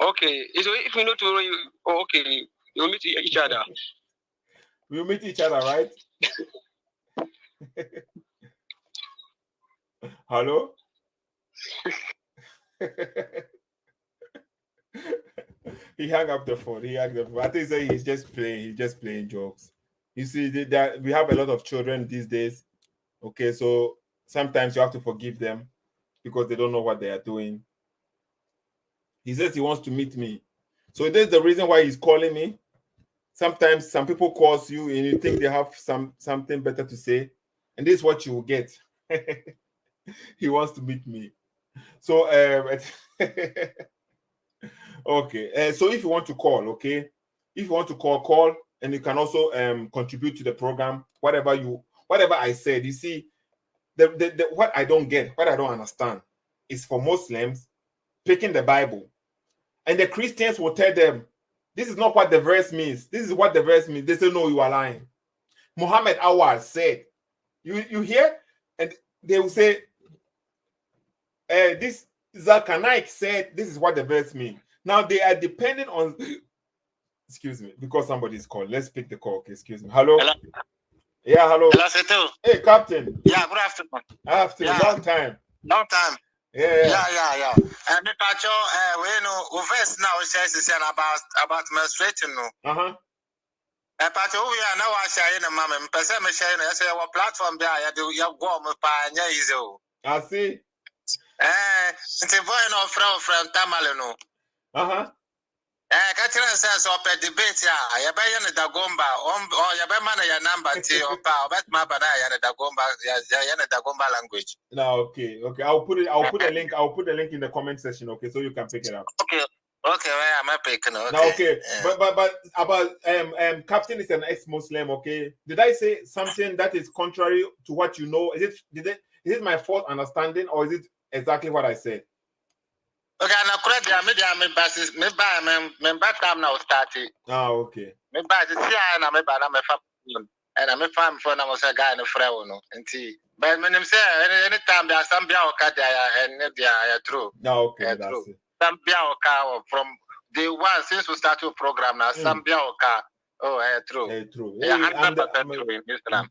[SPEAKER 5] Okay. So if we know tomorrow, okay, you'll meet each other.
[SPEAKER 1] We'll meet each other, right? Hello? He hung up the phone. I think he's just playing jokes. You see that we have a lot of children these days. Okay, so sometimes you have to forgive them because they don't know what they are doing. He says he wants to meet me. So this is the reason why he's calling me. Sometimes some people call you and you think they have something better to say, and this is what you will get. He wants to meet me. So okay. So if you want to call, okay, if you want to call, and you can also contribute to the program. Whatever I said, you see, the what I don't get, what I don't understand, is for Muslims picking the Bible, and the Christians will tell them, this is not what the verse means. This is what the verse means. They say, no, you are lying. Muhammad Awal said, you hear, and they will say, this Zakanaik said, this is what the verse means. Now they are depending on. Excuse me, because somebody is calling. Let's pick the call. Okay, excuse me. Hello. Yeah, hello.
[SPEAKER 2] Hello, Seto.
[SPEAKER 1] Hey, Captain.
[SPEAKER 2] Yeah, good afternoon.
[SPEAKER 1] Afternoon.
[SPEAKER 2] Yeah.
[SPEAKER 1] Long time.
[SPEAKER 2] Long time.
[SPEAKER 1] Yeah.
[SPEAKER 2] And the patcho, we know, first now says about menstruating.
[SPEAKER 1] Uh-huh.
[SPEAKER 2] And patcho, we are now sharing a mama, and person sharing our platform there. You go on easy.
[SPEAKER 1] I see.
[SPEAKER 2] It's a boy no from Tamalino.
[SPEAKER 1] Uh-huh.
[SPEAKER 2] Catherine says up a debate, yeah, Yabayan the Dagomba, or Yabamana your number to your power, but my banana, the Dagomba language.
[SPEAKER 1] No, okay. I'll put a link. I'll put the link in the comment section, okay, so you can pick it up.
[SPEAKER 2] Okay, where am I picking? Okay.
[SPEAKER 1] Now, okay. Yeah. But about Captain is an ex-Muslim, okay? Did I say something that is contrary to what you know? Is it my false understanding, or is it exactly what I said?
[SPEAKER 2] Okay, and correct me basis me back time now started.
[SPEAKER 1] Okay.
[SPEAKER 2] Me back this year and I'm and I'm a farm for now was a guy in a friend and tea. But when I'm saying anytime there's some biaoka there and they are true.
[SPEAKER 1] Okay, that's true.
[SPEAKER 2] It. Some biaoka from day one since we started the program now, some biaoka. True.
[SPEAKER 1] True.
[SPEAKER 2] Yeah,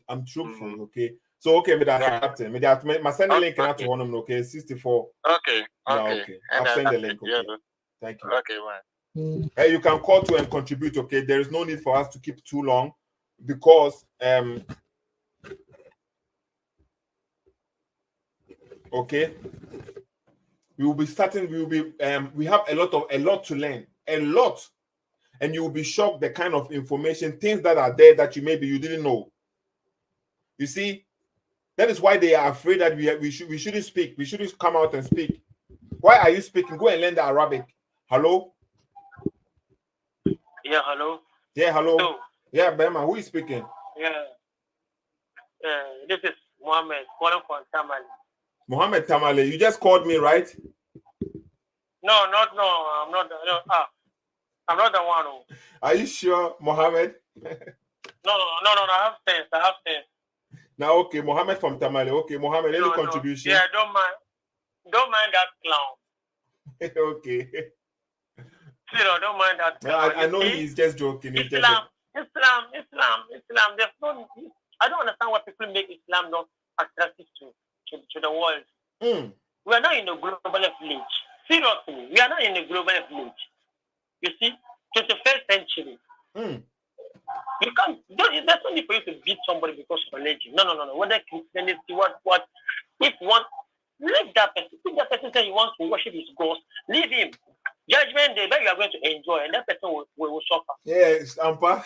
[SPEAKER 1] I'm truthful, okay. So okay, me that's Captain. Me that my send the link out to one of them, okay? 64.
[SPEAKER 2] Okay.
[SPEAKER 1] Okay. I'll send the link, okay. Thank you.
[SPEAKER 2] Okay, man.
[SPEAKER 1] Hey, you can call to and contribute, okay? There is no need for us to keep too long because okay, we will be starting. We have a lot to learn, and you will be shocked the kind of information, things that are there that you didn't know. You see, that is why they are afraid that we shouldn't speak. We shouldn't come out and speak. Why are you speaking? Go and learn the Arabic. Hello.
[SPEAKER 5] Yeah, hello.
[SPEAKER 1] Yeah, hello.
[SPEAKER 5] Hello.
[SPEAKER 1] Yeah, Bema, who is speaking?
[SPEAKER 5] Yeah. This is Mohammed calling from Tamale.
[SPEAKER 1] Mohammed Tamale, you just called me, right?
[SPEAKER 5] No, I'm not. No, I'm not the one who.
[SPEAKER 1] Are you sure, Mohammed?
[SPEAKER 5] No. I have sense.
[SPEAKER 1] Now, okay, Mohammed from Tamale. Okay, Mohammed, any contribution?
[SPEAKER 5] Yeah, don't mind that clown.
[SPEAKER 1] Okay.
[SPEAKER 5] Don't mind that clown.
[SPEAKER 1] I know he's just joking.
[SPEAKER 5] Islam. There's no. I don't understand why people make Islam not attractive to the world. We are not in the global village. Seriously, we are not in the global village. You see, 21st century. You can't. There's no need for you to beat somebody because of religion. No. Whether Christianity, what? If one, leave that person. If that person says he wants to worship his God, leave him. Judgment day, that you are going to enjoy, and that person will suffer.
[SPEAKER 1] Yes, Ampa.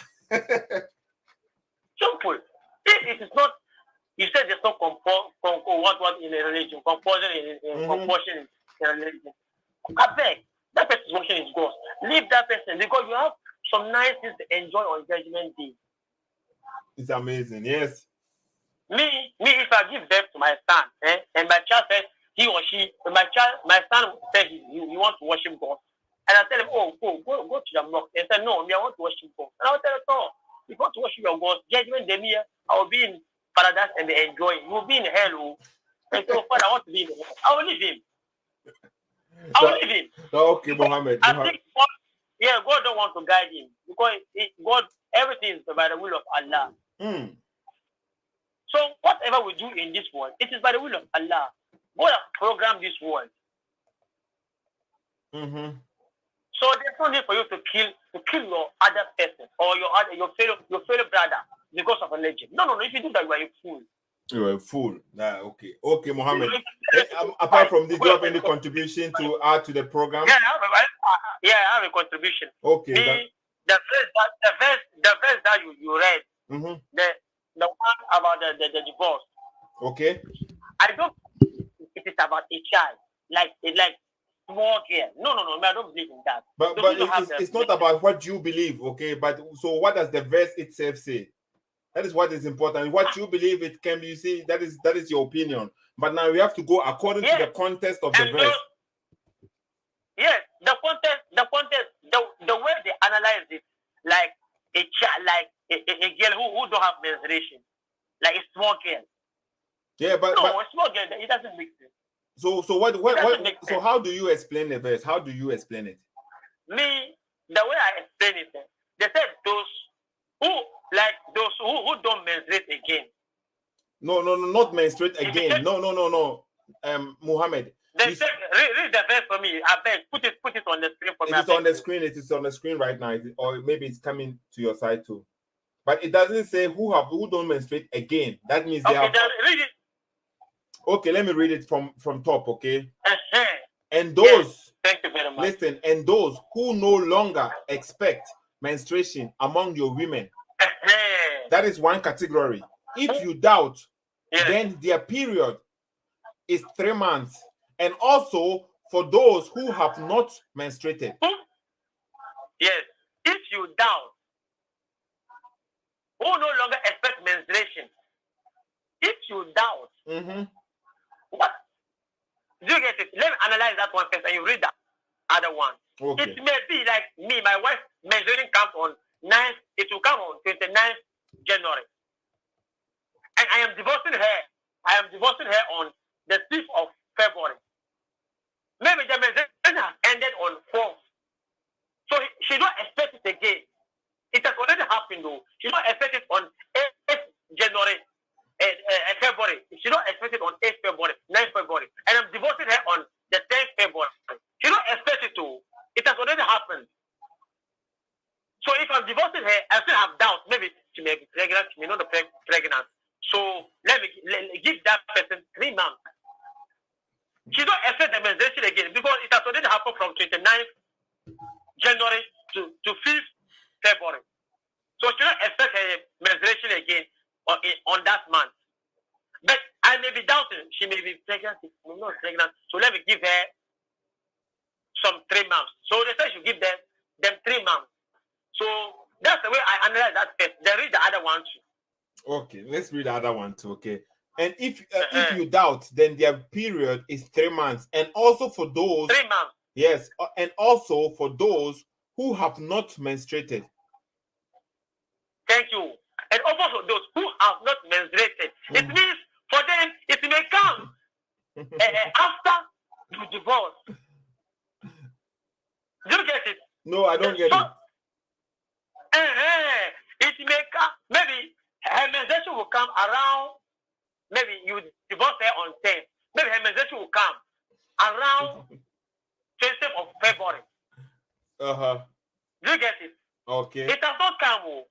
[SPEAKER 5] Simple. If it is not, you said there's no what in a religion, compulsion in a religion. I beg, that person is worshiping his God. Leave that person because you have some nice things to enjoy on Judgment Day.
[SPEAKER 1] It's amazing, yes.
[SPEAKER 5] Me, if I give birth to my son, and my child says he or she, my son says he wants to worship God, and I tell him, go to the mosque. And say, no, I want to worship God. And I'll tell him, no, if you want to worship your God, Judgment Day, I will be in paradise and be enjoying. You will be in hell. And so, Father, I want to be in hell. I will leave him.
[SPEAKER 1] Okay, Mohammed.
[SPEAKER 5] I think God don't want to guide him because God, everything is by the will of Allah. So whatever we do in this world, it is by the will of Allah. God has programmed this world. So there's no need for you to kill your other person or your fellow brother because of religion. No. If you do that, you are a fool.
[SPEAKER 1] You are a fool. Okay, Mohammed. Apart from this, do you have any contribution to add to the program?
[SPEAKER 5] Yeah, I have a contribution.
[SPEAKER 1] Okay.
[SPEAKER 5] The verse that you read, the one about the divorce.
[SPEAKER 1] Okay.
[SPEAKER 5] I don't. about a child, like small girl. No, I don't believe in that.
[SPEAKER 1] But it's not about what you believe, okay? But so what does the verse itself say? That is what is important. What you believe it can be, you see, that is your opinion. But now we have to go according to the context of the verse.
[SPEAKER 5] Yes, the context, the way they analyze it, like a child, like a girl who don't have menstruation, like a small girl.
[SPEAKER 1] Yeah, but
[SPEAKER 5] a small girl, it doesn't make sense.
[SPEAKER 1] So how do you explain the verse? How do you explain it?
[SPEAKER 5] Me, the way I explain it, they said those who don't menstruate again.
[SPEAKER 1] No, not menstruate again. No. Muhammad.
[SPEAKER 5] They said, read the verse for me. I beg, put it on the screen for me.
[SPEAKER 1] It's on the screen. It is on the screen right now, or maybe it's coming to your side too. But it doesn't say who don't menstruate again. That means they have.
[SPEAKER 5] Read it.
[SPEAKER 1] Okay, let me read it from top. Okay. And those.
[SPEAKER 5] Yes, thank you very much.
[SPEAKER 1] Listen, and those who no longer expect menstruation among your women. That is one category. If you doubt, then their period is 3 months. And also for those who have not menstruated.
[SPEAKER 5] Yes. If you doubt, who no longer expect menstruation. If you doubt, what? Do you get it? Let me analyze that one first and you read the other one.
[SPEAKER 1] Okay.
[SPEAKER 5] It may be like me, my wife menstruating comes on 9th, it will come on 29th January. And I am divorcing her. I am divorcing her on the 5th of February. Maybe the menstruation has ended on 4th. So she don't expect it again. It has already happened though. She don't expect it on 8th January, February. She don't expect it on 8th February, 9th February. And I'm divorcing her on the 10th February. She don't expect it to. It has already happened. So if I'm divorcing her, I still have doubts. Maybe she may be pregnant, she may not be pregnant. So let me give that person 3 months. She don't expect the menstruation again because it has already happened from 29th January to 5th February. So she don't expect her menstruation again on that month. But I may be doubting. She may be pregnant, she may not be pregnant. So let me give her some 3 months. So they say she give them 3 months. So that's the way I analyze that first. Then read the other one too.
[SPEAKER 1] Okay, let's read the other one too. Okay, and if you doubt, then their period is 3 months, and also for those
[SPEAKER 5] 3 months.
[SPEAKER 1] Yes, and also for those who have not menstruated.
[SPEAKER 5] Thank you. And also for those who have not menstruated. It means for them it may come after you divorce. Do you get it?
[SPEAKER 1] No, I don't get it.
[SPEAKER 5] It may come, maybe her menstruation will come around, maybe you divorce her on 10th. Maybe her menstruation will come around 20th of February. Do you get it?
[SPEAKER 1] Okay.
[SPEAKER 5] It has not come.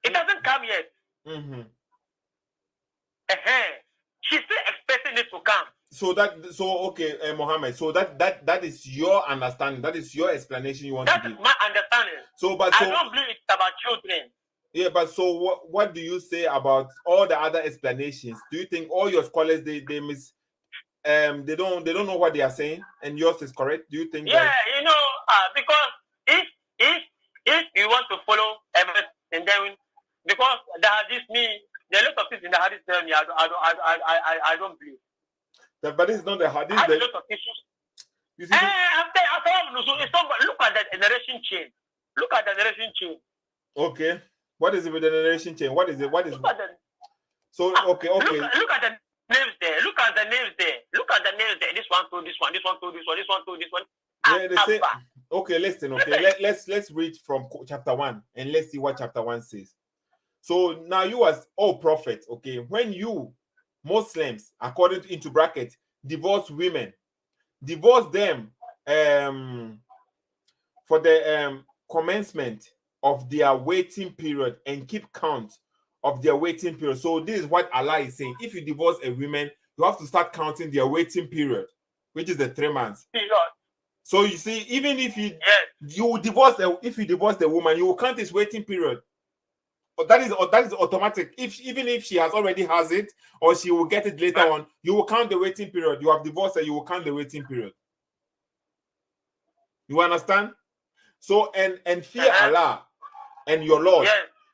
[SPEAKER 5] It hasn't come yet. She's still expecting it to come.
[SPEAKER 1] Okay, Mohammed. So that is your understanding. That is your explanation you want to give.
[SPEAKER 5] That's my understanding. I don't believe it's about children.
[SPEAKER 1] Yeah, but so what do you say about all the other explanations? Do you think all your scholars they miss? They don't know what they are saying, and yours is correct? Do you think?
[SPEAKER 5] Yeah, because if you want to follow everything, then because the hadith there are a lot of things in the hadith tell me I don't believe.
[SPEAKER 1] But it's not the hadith.
[SPEAKER 5] I have a lot of issues.
[SPEAKER 1] You see,
[SPEAKER 5] look at the generation change. Look at the generation change.
[SPEAKER 1] Okay. What is it with the generation change? What is it? What is
[SPEAKER 5] look at the,
[SPEAKER 1] okay.
[SPEAKER 5] Look at the names there. Look at the names there. Look at the names there. This one to this one. This one to this one. This one to this one.
[SPEAKER 1] Yeah, they say, okay, listen. Okay, let's read from chapter 1 and let's see what chapter 1 says. So now you as prophet, okay, when you Muslims, according to into brackets, divorce women, divorce them for the commencement of their waiting period and keep count of their waiting period. So this is what Allah is saying. If you divorce a woman, you have to start counting their waiting period, which is the 3 months. So you see, even if you divorce if you divorce the woman, you will count his waiting period. that is automatic. Even if she has already has it, or she will get it later on, you will count the waiting period. You have divorced her, you will count the waiting period. You understand? So and fear Allah and your Lord,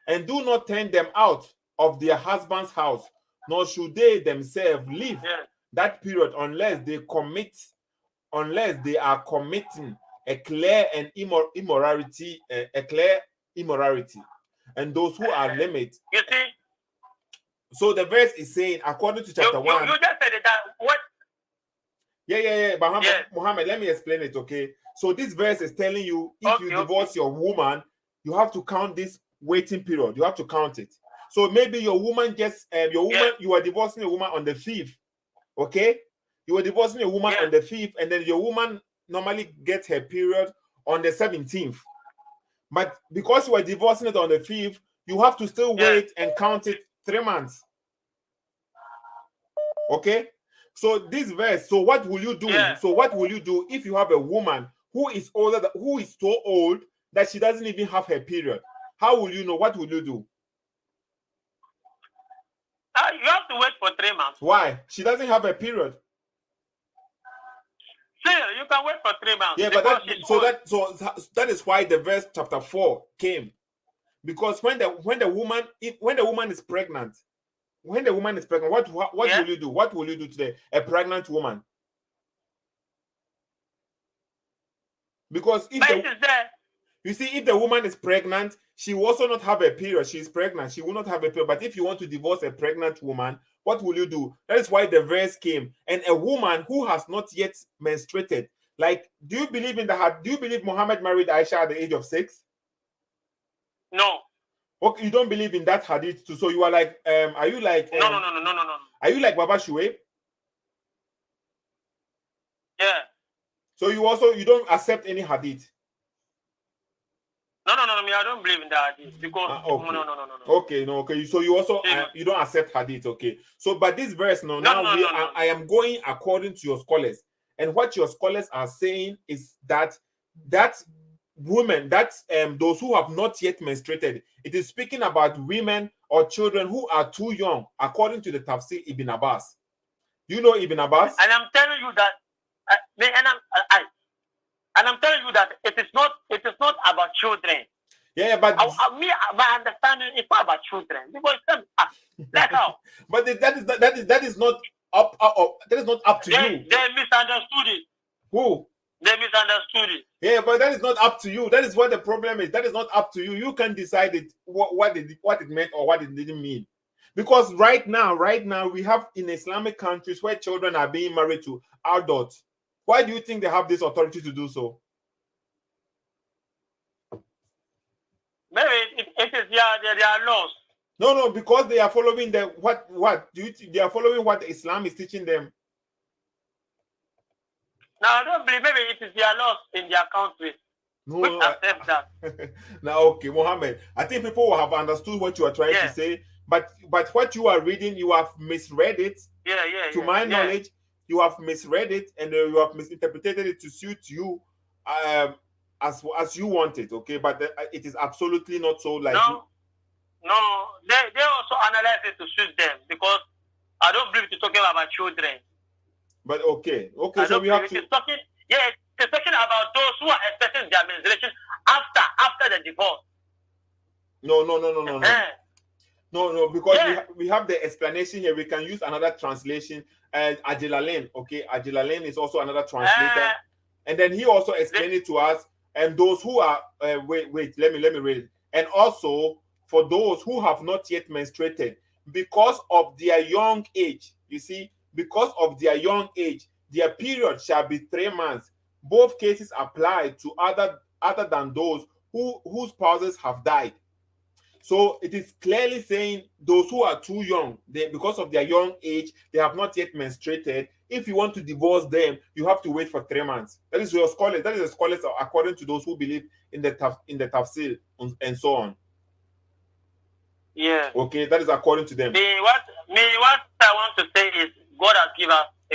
[SPEAKER 1] and do not turn them out of their husband's house, nor should they themselves leave that period unless they are committing a clear and immorality, a clear immorality, and those who are limit.
[SPEAKER 5] You see.
[SPEAKER 1] So the verse is saying, according to chapter 1.
[SPEAKER 5] You just said it, that what?
[SPEAKER 1] Yeah. But Muhammad, let me explain it, okay? So this verse is telling you, if you divorce your woman, you have to count this waiting period. You have to count it. So maybe your woman you are divorcing a woman on the 5th, okay? You were divorcing a woman on the 5th, and then your woman normally gets her period on the 17th. But because you are divorcing it on the 5th, you have to still wait and count it 3 months. Okay? So this verse, so what will you do? So what will you do if you have a woman who is older, who is so old that she doesn't even have her period? How will you know? What will you do?
[SPEAKER 5] You have to wait for 3 months.
[SPEAKER 1] Why? She doesn't have a period.
[SPEAKER 5] Still, you can wait for 3 months.
[SPEAKER 1] Yeah, but that is why the verse chapter 4 came. Because when the woman is pregnant, what will you do? What will you do to a pregnant woman? Because if the woman is pregnant, she will also not have a period. She is pregnant. She will not have a period. But if you want to divorce a pregnant woman, what will you do? That is why the verse came. And a woman who has not yet menstruated, like, do you believe Muhammad married Aisha at the age of 6?
[SPEAKER 5] No.
[SPEAKER 1] Okay, you don't believe in that hadith too. So you are like, are you like
[SPEAKER 5] no.
[SPEAKER 1] Are you like Baba Shuaib?
[SPEAKER 5] Yeah.
[SPEAKER 1] So you don't accept any hadith?
[SPEAKER 5] No, I don't believe in that hadith because
[SPEAKER 1] okay.
[SPEAKER 5] No.
[SPEAKER 1] Okay. So you also you don't accept hadith, okay? So but this verse I am going according to your scholars, and what your scholars are saying is that women, those who have not yet menstruated, it is speaking about women or children who are too young, according to the Tafsir Ibn Abbas. Do you know Ibn Abbas?
[SPEAKER 5] And I'm telling you that, I'm telling you that it is not about children.
[SPEAKER 1] Yeah, but
[SPEAKER 5] my understanding is not about children because that's how.
[SPEAKER 1] But that is not up. That is not up to you.
[SPEAKER 5] They misunderstood it.
[SPEAKER 1] Who?
[SPEAKER 5] They misunderstood it.
[SPEAKER 1] Yeah, but that is not up to you. That is what the problem is. That is not up to you. You can decide what it meant or what it didn't mean. Because right now we have in Islamic countries where children are being married to adults. Why do you think they have this authority to do so?
[SPEAKER 5] Maybe it is their laws.
[SPEAKER 1] No, because they are following what do you think they are following what Islam is teaching them?
[SPEAKER 5] Now I don't believe maybe it is their laws in their country.
[SPEAKER 1] No,
[SPEAKER 5] accept that.
[SPEAKER 1] Now, okay, Mohammed, I think people will have understood what you are trying to say, but what you are reading, you have misread it. To my knowledge, you have misread it and you have misinterpreted it to suit you, as you want it. Okay, but it is absolutely not so. Like
[SPEAKER 5] no, they also analyze it to suit them because I don't believe it's talking about children.
[SPEAKER 1] But okay, so we have to.
[SPEAKER 5] It's talking about those who are expecting their menstruation after the divorce.
[SPEAKER 1] No, because we have the explanation here. We can use another translation. Ajelalain, okay, Ajelalain is also another translator, and then he also explained it to us. And those who are wait, let me read it. And also for those who have not yet menstruated, because of their young age, you see, because of their young age, their period shall be 3 months. Both cases apply to other than those whose spouses have died. So it is clearly saying those who are too young, because of their young age, they have not yet menstruated. If you want to divorce them, you have to wait for 3 months. That is your scholars. That is the scholars according to those who believe in the tafsir and so on.
[SPEAKER 5] Yeah.
[SPEAKER 1] Okay, that is according to them.
[SPEAKER 5] What I want to say is God has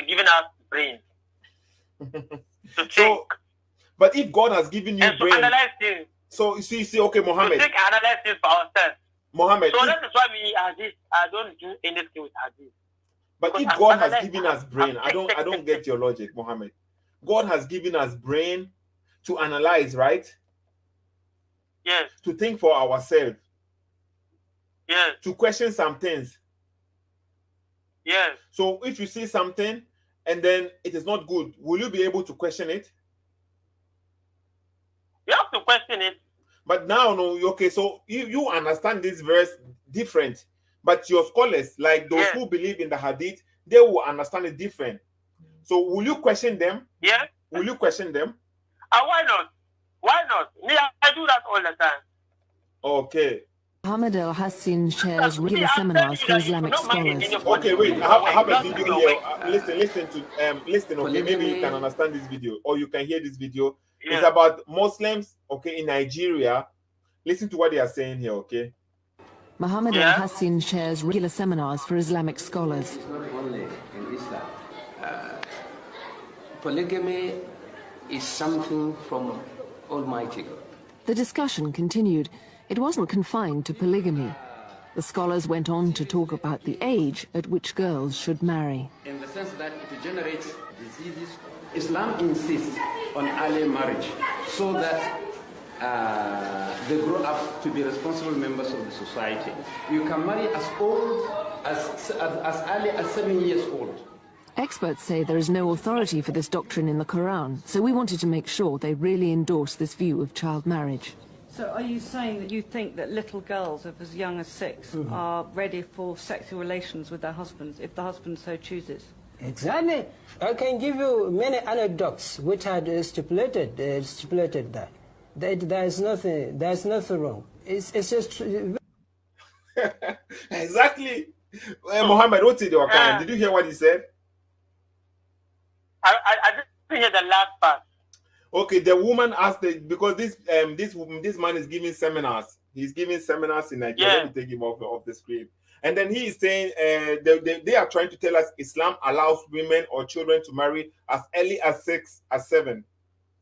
[SPEAKER 5] given us brain to think.
[SPEAKER 1] But if God has given you brain,
[SPEAKER 5] to analyze things.
[SPEAKER 1] So you see, okay, Mohammed.
[SPEAKER 5] To think and analyze things for ourselves.
[SPEAKER 1] Mohammed.
[SPEAKER 5] So that is why we hadith. I don't do anything with hadith.
[SPEAKER 1] But if God has given us brain, I don't get your logic, Mohammed. God has given us brain to analyze, right?
[SPEAKER 5] Yes.
[SPEAKER 1] To think for ourselves.
[SPEAKER 5] Yes.
[SPEAKER 1] To question some things.
[SPEAKER 5] Yes.
[SPEAKER 1] So if you see something and then it is not good, will you be able to question it?
[SPEAKER 5] You have to question it.
[SPEAKER 1] But now, no, okay, so you understand this verse different. But your scholars, like those who believe in the hadith, they will understand it different. So will you question them?
[SPEAKER 5] Yeah.
[SPEAKER 1] Will you question them?
[SPEAKER 5] Why not? Why not? Me, I do that all the time.
[SPEAKER 1] Okay.
[SPEAKER 6] Mohammed El Hassin shares regular seminars for Islamic scholars.
[SPEAKER 1] Okay, wait. I have a video here. Listen. Okay, maybe you can understand this video or you can hear this video. Yeah. It's about Muslims, okay, in Nigeria. Listen to what they are saying here, okay?
[SPEAKER 6] Mohammed El Hassin shares regular seminars for Islamic scholars.
[SPEAKER 7] It's not only in Islam. Polygamy is something from Almighty God.
[SPEAKER 6] The discussion continued. It wasn't confined to polygamy. The scholars went on to talk about the age at which girls should marry.
[SPEAKER 7] In the sense that it generates diseases, Islam insists on early marriage so that they grow up to be responsible members of the society. You can marry as old as early as 7 years old.
[SPEAKER 6] Experts say there is no authority for this doctrine in the Quran, so we wanted to make sure they really endorse this view of child marriage.
[SPEAKER 8] So are you saying that you think that little girls of as young as 6 are ready for sexual relations with their husbands if the husband so chooses?
[SPEAKER 9] Exactly. I can give you many anecdotes which had stipulated that. There's nothing wrong. It's just...
[SPEAKER 1] Exactly. Mohammed, what did you Did you hear what he said?
[SPEAKER 5] I didn't hear the last part.
[SPEAKER 1] Okay, the woman asked because this man is giving seminars. He's giving seminars in Nigeria. Let me take him off the screen. And then he is saying they are trying to tell us Islam allows women or children to marry as early as 6 or 7.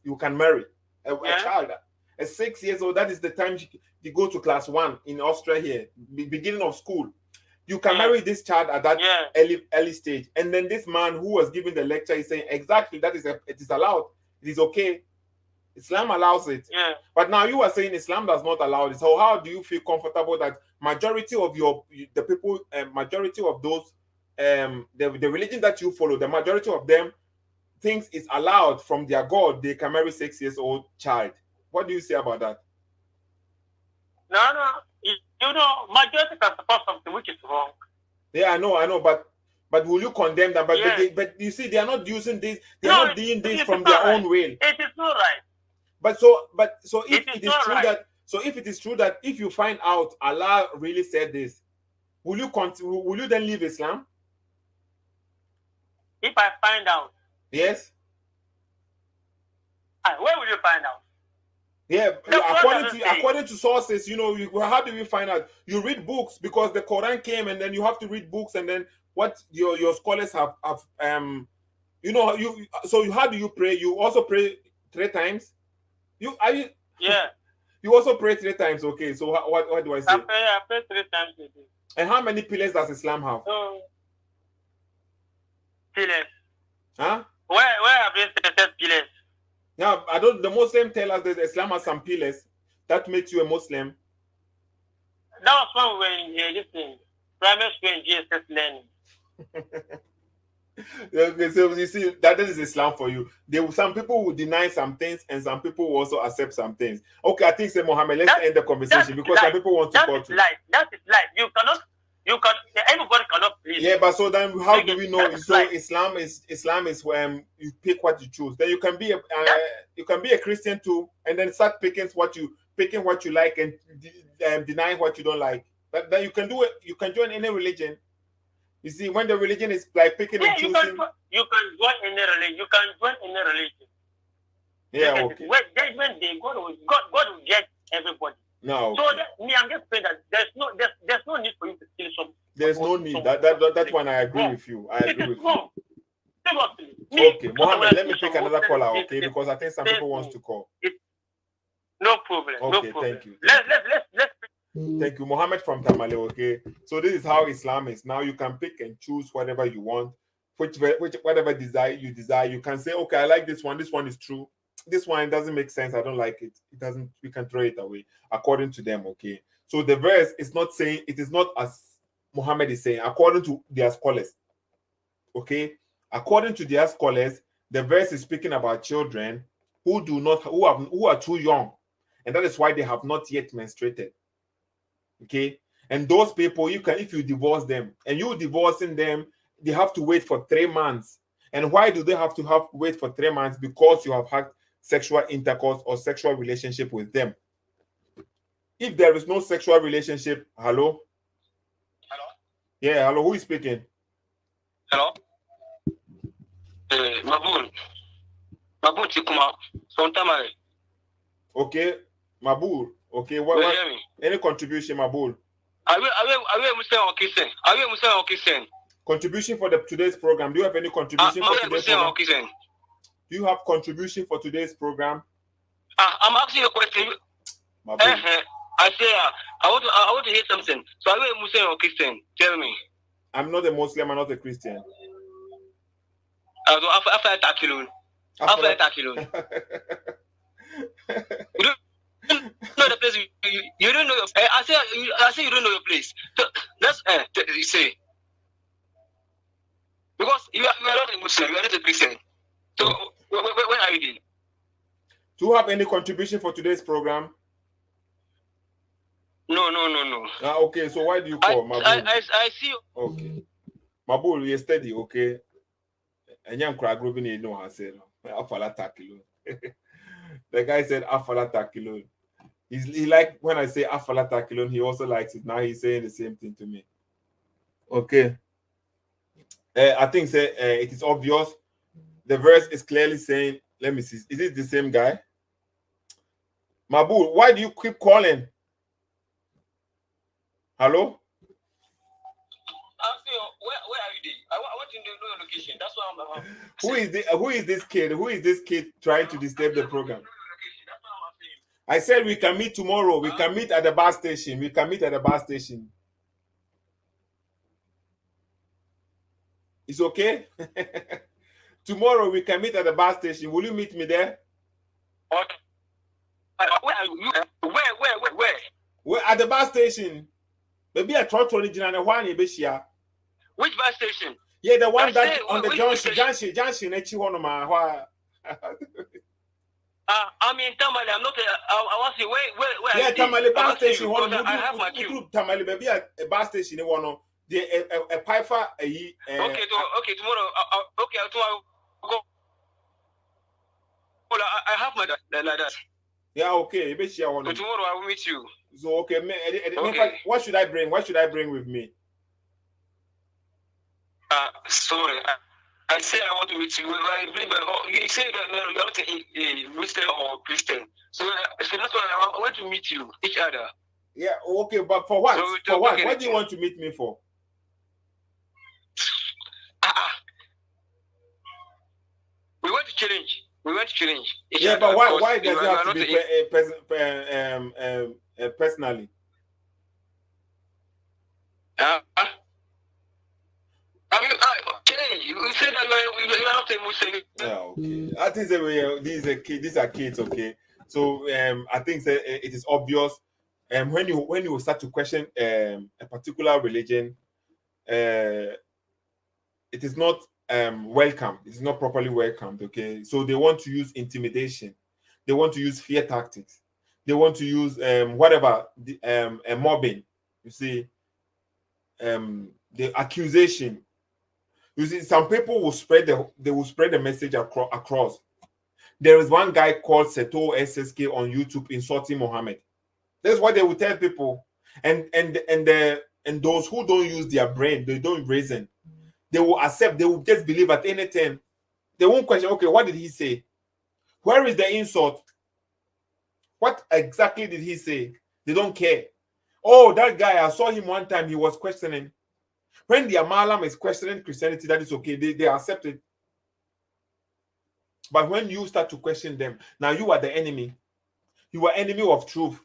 [SPEAKER 1] You can marry a child at 6 years old. That is the time you go to class 1 in Austria here, beginning of school. You can marry this child at that early stage. And then this man who was giving the lecture is saying exactly it is allowed. It is okay. Islam allows it. Yeah. But now you are saying Islam does not allow it. So how do you feel comfortable that majority of the people, majority of those, the religion that you follow, the majority of them thinks it's allowed from their God, they can marry 6 years old child. What do you say about that?
[SPEAKER 5] No. You know, majority can support something which is wrong.
[SPEAKER 1] Yeah, I know, but will you condemn them? But you see, they are not using this. They are not doing this from their own will.
[SPEAKER 5] It is not right.
[SPEAKER 1] But if it is true that if you find out Allah really said this, will you then leave Islam?
[SPEAKER 5] If I find out.
[SPEAKER 1] Yes.
[SPEAKER 5] Where will you find out?
[SPEAKER 1] Yeah, according to sources, you know, how do we find out? You read books because the Quran came, and then you have to read books, and then what your scholars have you know, how do you pray? You also pray 3 times. You also pray 3 times. Okay, so what do I say?
[SPEAKER 5] I pray 3 times a day.
[SPEAKER 1] And how many pillars does Islam have?
[SPEAKER 5] Pillars.
[SPEAKER 1] Huh?
[SPEAKER 5] Where have you said pillars?
[SPEAKER 1] Now, the Muslim tell us that Islam has some pillars that makes you a Muslim.
[SPEAKER 5] That was when we were in this thing, primary school and GSS learning.
[SPEAKER 1] Okay, so you see, that is Islam for you. Some people will deny some things, and some people will also accept some things. Okay, I think, say Mohammed, let's end the conversation because some people want to call to.
[SPEAKER 5] That is life. Everybody cannot please.
[SPEAKER 1] Yeah, but so then how do we know? So Islam is when you pick what you choose. Then you can be a Christian too, and then start picking what you like and denying what you don't like. Then you can do it. You can join any religion. You see, when the religion is like picking and choosing,
[SPEAKER 5] you can join any religion.
[SPEAKER 1] Yeah, okay.
[SPEAKER 5] When judgment day, God will judge everybody.
[SPEAKER 1] No.
[SPEAKER 5] So I'm just saying that there's no need for you to kill something.
[SPEAKER 1] There's no need. That one I agree with you. I agree with you. Okay, Mohammed, let me take another caller, okay? Because I think some people wants to call.
[SPEAKER 5] No problem.
[SPEAKER 1] Okay,
[SPEAKER 5] no problem.
[SPEAKER 1] Thank you.
[SPEAKER 5] Let's
[SPEAKER 1] Thank you, Mohammed from Tamale. Okay, so this is how Islam is. Now you can pick and choose whatever you want, which whatever desire you desire. You can say, okay, I like this one. This one is true. This one doesn't make sense. I don't like it. It doesn't. We can throw it away according to them. Okay. So the verse is not saying, it is not as Muhammad is saying, according to their scholars. Okay, according to their scholars, the verse is speaking about children who are too young, and that is why they have not yet menstruated. Okay, and those people, you can, if you divorce them, and you divorcing them, they have to wait for 3 months. And why do they have to wait for 3 months? Because you have had sexual intercourse or sexual relationship with them. If there is no sexual relationship, hello?
[SPEAKER 2] Hello?
[SPEAKER 1] Yeah, hello, who is speaking?
[SPEAKER 2] Hello? Mabul Tikuma from Tamale.
[SPEAKER 1] Okay, Mabul. Okay, what any contribution, Mabul?
[SPEAKER 2] Are we Muslim or Christian? Are we Muslim or Christian?
[SPEAKER 1] Contribution for today's program. Do you have any contribution for today's program? Do you have contribution for today's program?
[SPEAKER 2] I'm asking you a question. I say I want to hear something. So are you a Muslim or Christian? Tell me.
[SPEAKER 1] I'm not a Muslim. I'm not a Christian.
[SPEAKER 2] After attack you. You don't know the place. You don't know your. I say you don't know your place. So that's you say. Because you are not a Muslim. You are not a Christian. So when are you doing?
[SPEAKER 1] Do you have any contribution for today's program?
[SPEAKER 2] No.
[SPEAKER 1] Okay, so why do you call Mabul?
[SPEAKER 2] I see you.
[SPEAKER 1] Okay. Mabul, you're steady, okay? And young crowd group in know how said Afala Takilun. The guy said Afala Takilun. He like when I say Afala Takilun, he also likes it. Now he's saying the same thing to me. Okay. I think it is obvious. The verse is clearly saying, let me see, is it the same guy? Mabul, why do you keep calling? Hello?
[SPEAKER 2] Where are you? I want to know your location. That's why I'm
[SPEAKER 1] Who is this kid? Who is this kid trying to disturb the program? I said we can meet tomorrow. We can meet at the bus station. It's okay? Tomorrow we can meet at the bus station. Will you meet me there?
[SPEAKER 2] Okay. Where are you? Where?
[SPEAKER 1] We're at the bus station. Maybe a Toronto original one.
[SPEAKER 2] Which bus station?
[SPEAKER 1] Yeah, the one that on the junction.
[SPEAKER 2] I'm in Tamale. I'm not. I want to see where.
[SPEAKER 1] Yeah, Tamale bus station.
[SPEAKER 2] I have my queue.
[SPEAKER 1] Tamale, maybe a bus station. A piper. Okay,
[SPEAKER 2] tomorrow. Okay, tomorrow. Go. I have my that.
[SPEAKER 1] Yeah, okay.
[SPEAKER 2] So tomorrow I will meet you.
[SPEAKER 1] So okay, what should I bring? What should I bring with me?
[SPEAKER 2] Sorry. I say I want to meet you. You say that you're not a Muslim or Christian. So that's why I want to meet you, each other.
[SPEAKER 1] Yeah, okay, but for what? So for what? What do you want to meet me for?
[SPEAKER 2] We want to challenge.
[SPEAKER 1] Yeah, but why does it have to be personally?
[SPEAKER 2] You said that you're not a Muslim.
[SPEAKER 1] Yeah, okay. I think these are kids, okay. So I think it is obvious. When you start to question a particular religion, it is not welcome. It's not properly welcomed, okay. So they want to use intimidation, they want to use fear tactics, they want to use mobbing. You see, the accusation. You see, some people will spread the message across. There is one guy called Seto SSK on YouTube insulting Muhammad. That's what they will tell people. And those who don't use their brain, they don't reason, they will accept, they will just believe at anything. They won't question, okay, what did he say? Where is the insult? What exactly did he say? They don't care. Oh, that guy, I saw him one time, he was questioning. When the Amalam is questioning Christianity, that is okay. They accept it. But when you start to question them, now you are the enemy. You are enemy of truth.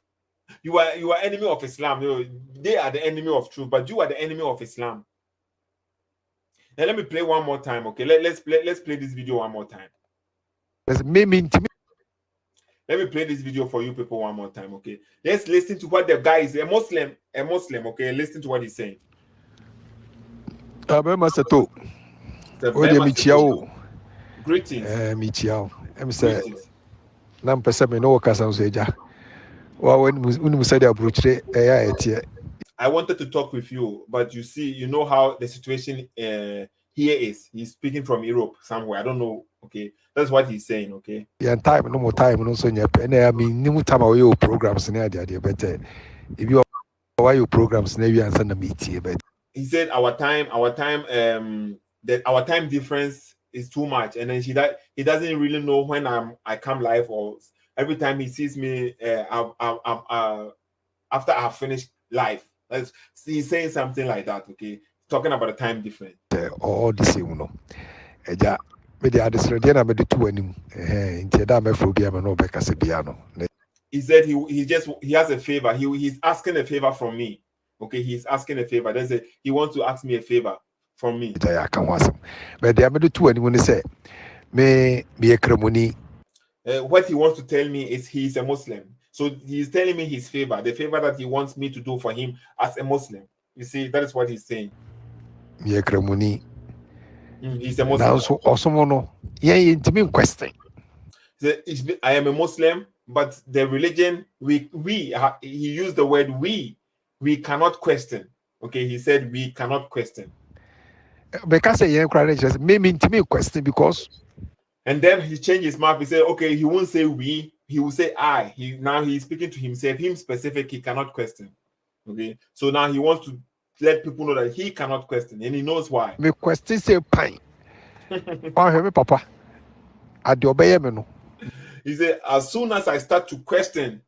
[SPEAKER 1] You are enemy of Islam. They are the enemy of truth, but you are the enemy of Islam. Now let me play one more time, okay? Let's play this video one more time. Let me play this video for you people one more time, okay? Let's listen to what the guy is. A Muslim, okay? Listen to what he's saying. Greetings. I wanted to talk with you, but you see, you know how the situation here is. He's speaking from Europe somewhere. I don't know. Okay, that's what he's saying. Okay. Yeah, time no more time. No so and I mean, no time away your programs near the better. If you are your programs near you answer the meeting, but he said our time that our time difference is too much, and then he doesn't really know when I come live, or every time he sees me after I finished live. He's saying something like that, okay? Talking about the time difference. All the same, no. He said he has a favor. He's asking a favor from me. Okay, he's asking a favor. He wants to ask me a favor from me. But what he wants to tell me is he's a Muslim. So he's telling me his favor, the favor that he wants me to do for him as a Muslim. You see, that is what he's saying. He's a Muslim. I am a Muslim, but the religion he used the word we cannot question. Okay, he said we cannot question. Because and then he changed his mouth. He said, okay, he won't say we, he will say I. Now he's speaking to himself, him specific, he cannot question. Okay. So now he wants to let people know that he cannot question, and he knows why. Me question say pine. Papa. He said, as soon as I start to question,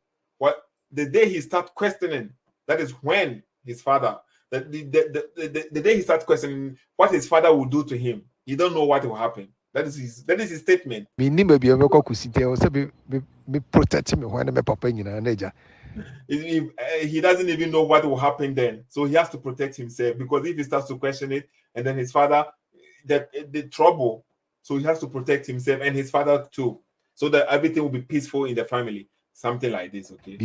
[SPEAKER 1] the day he starts questioning, that is when his father, the day he starts questioning what his father will do to him, he don't know what will happen. That is his statement. He doesn't even know what will happen then. So he has to protect himself, because if he starts to question it, and then his father, the trouble. So he has to protect himself and his father too, so that everything will be peaceful in the family. Something like this, okay?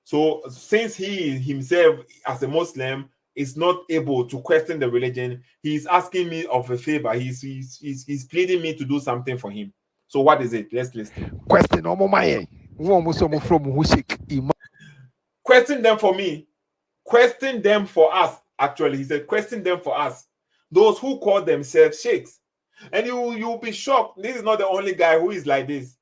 [SPEAKER 1] So since he himself, as a Muslim, is not able to question the religion, he's asking me of a favor. He's pleading me to do something for him. So what is it? Let's listen. Question them for me. Question them for us. Actually, he said, question them for us. Those who call themselves sheikhs. And you'll be shocked. This is not the only guy who is like this.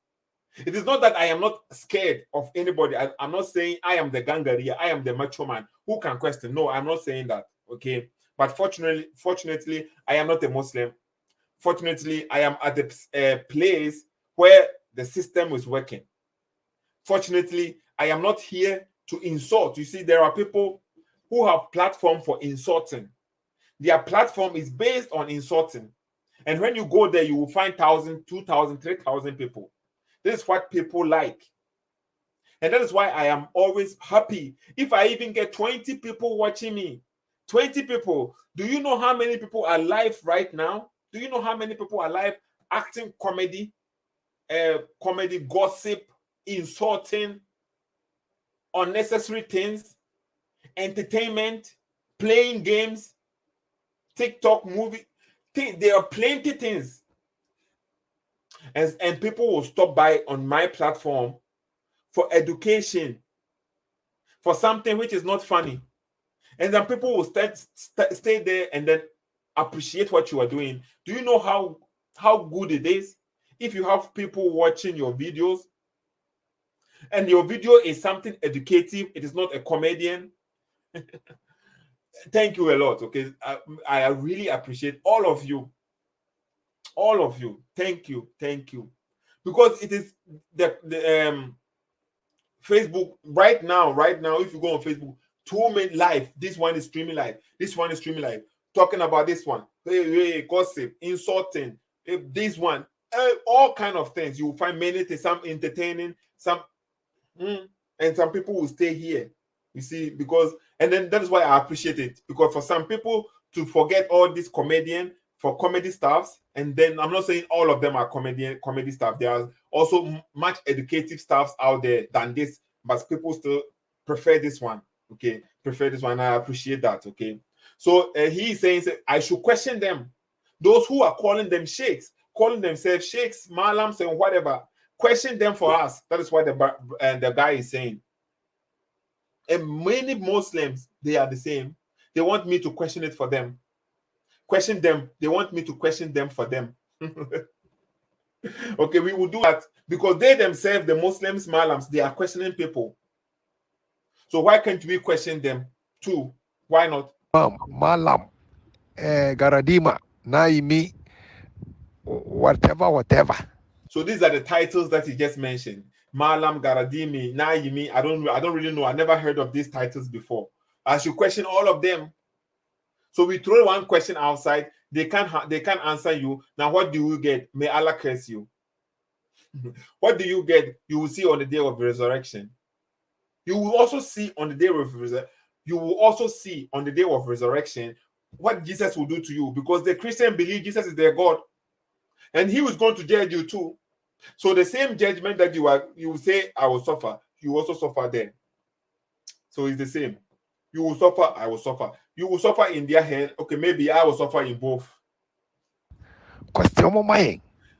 [SPEAKER 1] It is not that I am not scared of anybody. I'm not saying I am the gangaria, I am the macho man who can question. No, I'm not saying that. Okay. But fortunately, I am not a Muslim. Fortunately, I am at the place where the system is working. Fortunately, I am not here to insult. You see, there are people who have platform for insulting. Their platform is based on insulting. And when you go there, you will find 1,000, 2,000, 3,000 people. This is what people like. And that is why I am always happy if I even get 20 people watching me. 20 people. Do you know how many people are live right now? Do you know how many people are live acting comedy, gossip, insulting, unnecessary things, entertainment, playing games, TikTok, movie? There are plenty of things. And people will stop by on my platform for education, for something which is not funny. And then people will stay there and then appreciate what you are doing. Do you know how good it is if you have people watching your videos and your video is something educative? It is not a comedian. Thank you a lot. Okay, I really appreciate all of you. All of you, thank you, because it is the Facebook right now. If you go on Facebook, 2 minutes live. This one is streaming live. This one is streaming live. Talking about this one. Hey, gossip, insulting. This one, all kind of things. You will find many things, some entertaining, some and some people will stay here. You see, because and then that is why I appreciate it, because for some people to forget all this comedian for comedy staffs, and then I'm not saying all of them are comedy staff. There are also much educative staffs out there than this, but people still prefer this one. Okay, prefer this one. I appreciate that. Okay, so he is saying I should question them. Those who are calling them sheikhs, calling themselves sheikhs, malams, and whatever, question them for us. That is what the guy is saying. And many Muslims, they are the same. They want me to question it for them. Question them. They want me to question them for them. Okay, we will do that because they themselves, the Muslims, malams, they are questioning people. So why can't we question them too? Why not?
[SPEAKER 3] Malam, Garadima, Naimi, whatever.
[SPEAKER 1] So these are the titles that he just mentioned. Malam, Garadimi, Naimi. I don't really know. I never heard of these titles before. I should question all of them. So we throw one question outside. They can't answer you. Now what do you get? May Allah curse you. What do you get? You will see on the day of resurrection. You will also see on the day of resurrection what Jesus will do to you, because the Christian believe Jesus is their God, and he was going to judge you too. So the same judgment that you say I will suffer, you also suffer there. So it's the same. You will suffer, I will suffer. You will suffer in their hand. Okay, maybe I will suffer in both.
[SPEAKER 3] Question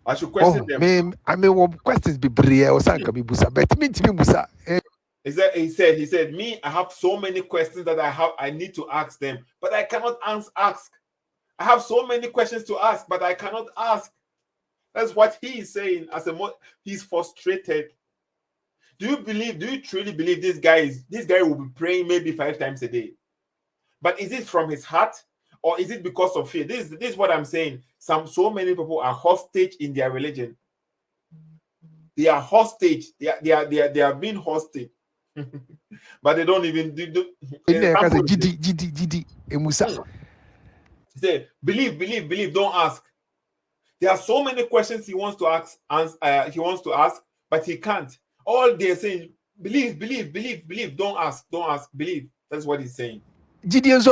[SPEAKER 1] I should question them.
[SPEAKER 3] I mean, questions be bria or sanka be busa, but me busa.
[SPEAKER 1] He said, me, I have so many questions that I need to ask them, but I cannot ask. I have so many questions to ask, but I cannot ask. That's what he is saying. He's frustrated. Do you truly believe this guy will be praying maybe 5 times a day? But is it from his heart, or is it because of fear? This is what I'm saying. So many people are hostage in their religion. They are hostage. They are being hostage. But they don't even do. Say believe, don't ask. There are so many questions he wants to ask, but he can't. All they're saying, believe, don't ask, believe. That's what he's saying.
[SPEAKER 3] They believe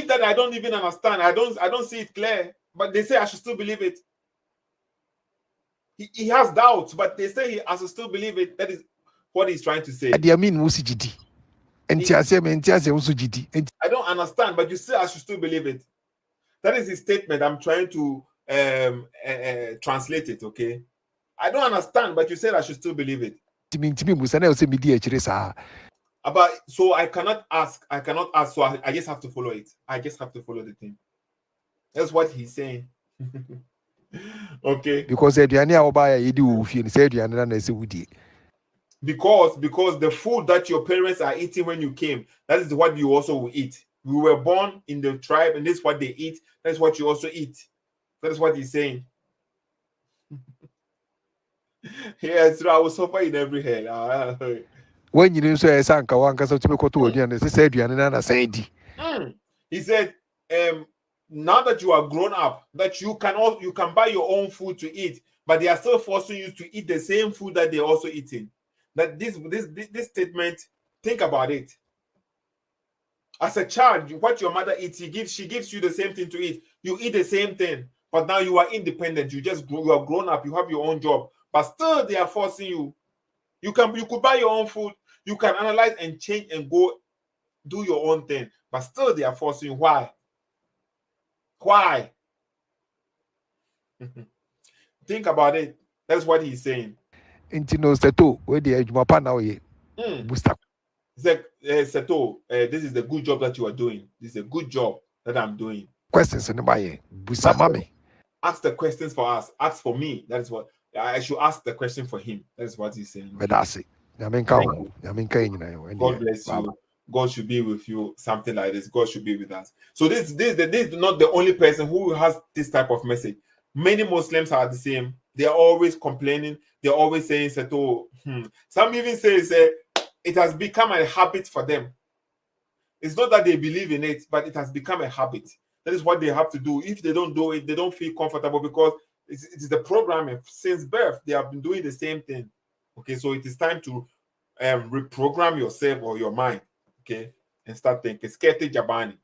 [SPEAKER 1] that I don't even understand. I don't see it clear, but they say I should still believe it. He has doubts, but they say I should still believe it. That is what he's trying to say. I don't understand, but you say I should still believe it. That is his statement. I'm trying to translate it, okay? I don't understand, but you said I should still believe it. So I cannot ask, so I just have to follow it. I just have to follow the thing. That's what he's saying. Okay.
[SPEAKER 3] Because the
[SPEAKER 1] food that your parents are eating when you came, that is what you also will eat. We were born in the tribe, and this is what they eat. That's what you also eat. That is what he's saying. Yes, I will suffer in every hell.
[SPEAKER 3] When you say Sanka,
[SPEAKER 1] he said, now that you are grown up, that you can buy your own food to eat, but they are still forcing you to eat the same food that they're also eating. That this statement, think about it. As a child, what your mother eats, she gives you the same thing to eat. You eat the same thing, but now you are independent. You are grown up. You have your own job, but still they are forcing you. You could buy your own food. You can analyze and change and go do your own thing, but still they are forcing you. Why? Think about it. That's what he's saying. Seto, this is the good job that you are doing. This is a good job that I'm doing.
[SPEAKER 3] Questions in the
[SPEAKER 1] ask the questions for us. Ask for me. That is what I should ask the question for him. That is what he's saying.
[SPEAKER 3] But that's it.
[SPEAKER 1] God bless you. God should be with you. Something like this. God should be with us. So this is not the only person who has this type of message. Many Muslims are the same. They are always complaining. They're always saying, Some even say it has become a habit for them. It's not that they believe in it, but it has become a habit. That is what they have to do. If they don't do it, they don't feel comfortable because it is the programming since birth. They have been doing the same thing. Okay, so it is time to reprogram yourself or your mind. Okay, and start thinking. Skeptic Jabani.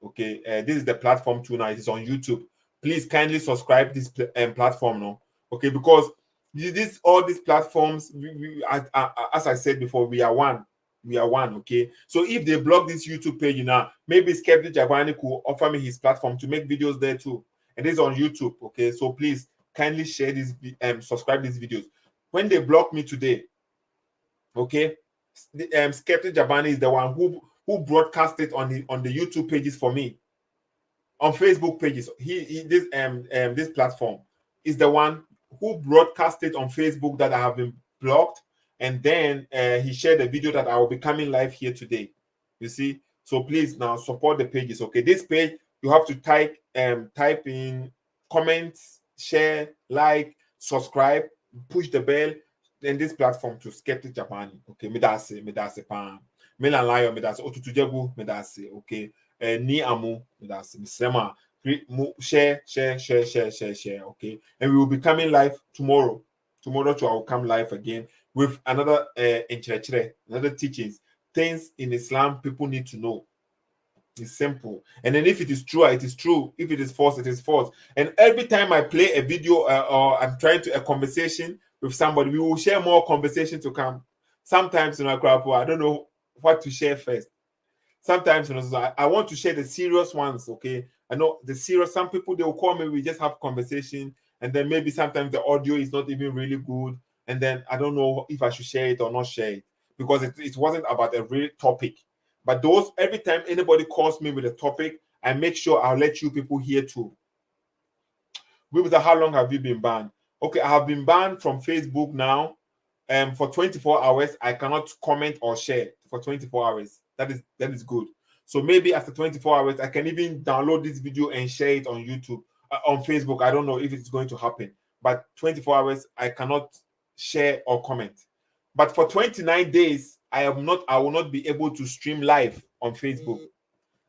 [SPEAKER 1] Okay, this is the platform too now. It is on YouTube. Please kindly subscribe this platform now. Okay, because all these platforms, as I said before, we are one. Okay, so if they block this YouTube page now, maybe Skeptic Jabani could offer me his platform to make videos there too, and it's on YouTube. Okay, so please kindly share this, subscribe these videos. When they block me today, okay, Skeptic Jabani is the one who broadcast it on the YouTube pages for me, on Facebook pages. This platform is the one who broadcast it on Facebook that I have been blocked. And then he shared a video that I will be coming live here today. You see, so please now support the pages. Okay, this page you have to type in comments, share, like, subscribe, push the bell. Then this platform to Skeptic Japan. Okay, me dase pam. Melan Lion me dase otutujebu me dase. Okay, ni amu me dase. Misrema share. Okay, and we will be coming live tomorrow. Tomorrow I will come live again with another another teachings, things in Islam people need to know. It's simple. And then if it is true, it is true. If it is false, it is false. And every time I play a video or I'm trying to a conversation with somebody, we will share more conversation to come. Sometimes, I don't know what to share first. Sometimes, I want to share the serious ones. Okay, I know the serious. Some people, they will call me. We just have conversation, and then maybe sometimes the audio is not even really good. And then I don't know if I should share it or not share it because it wasn't about a real topic. But those, every time anybody calls me with a topic, I make sure I'll let you people hear too. How long have you been banned? Okay, I have been banned from Facebook now. For 24 hours, I cannot comment or share for 24 hours. That is good. So maybe after 24 hours, I can even download this video and share it on YouTube, on Facebook. I don't know if it's going to happen. But 24 hours, I cannot share or comment. But for 29 days, I will not be able to stream live on Facebook.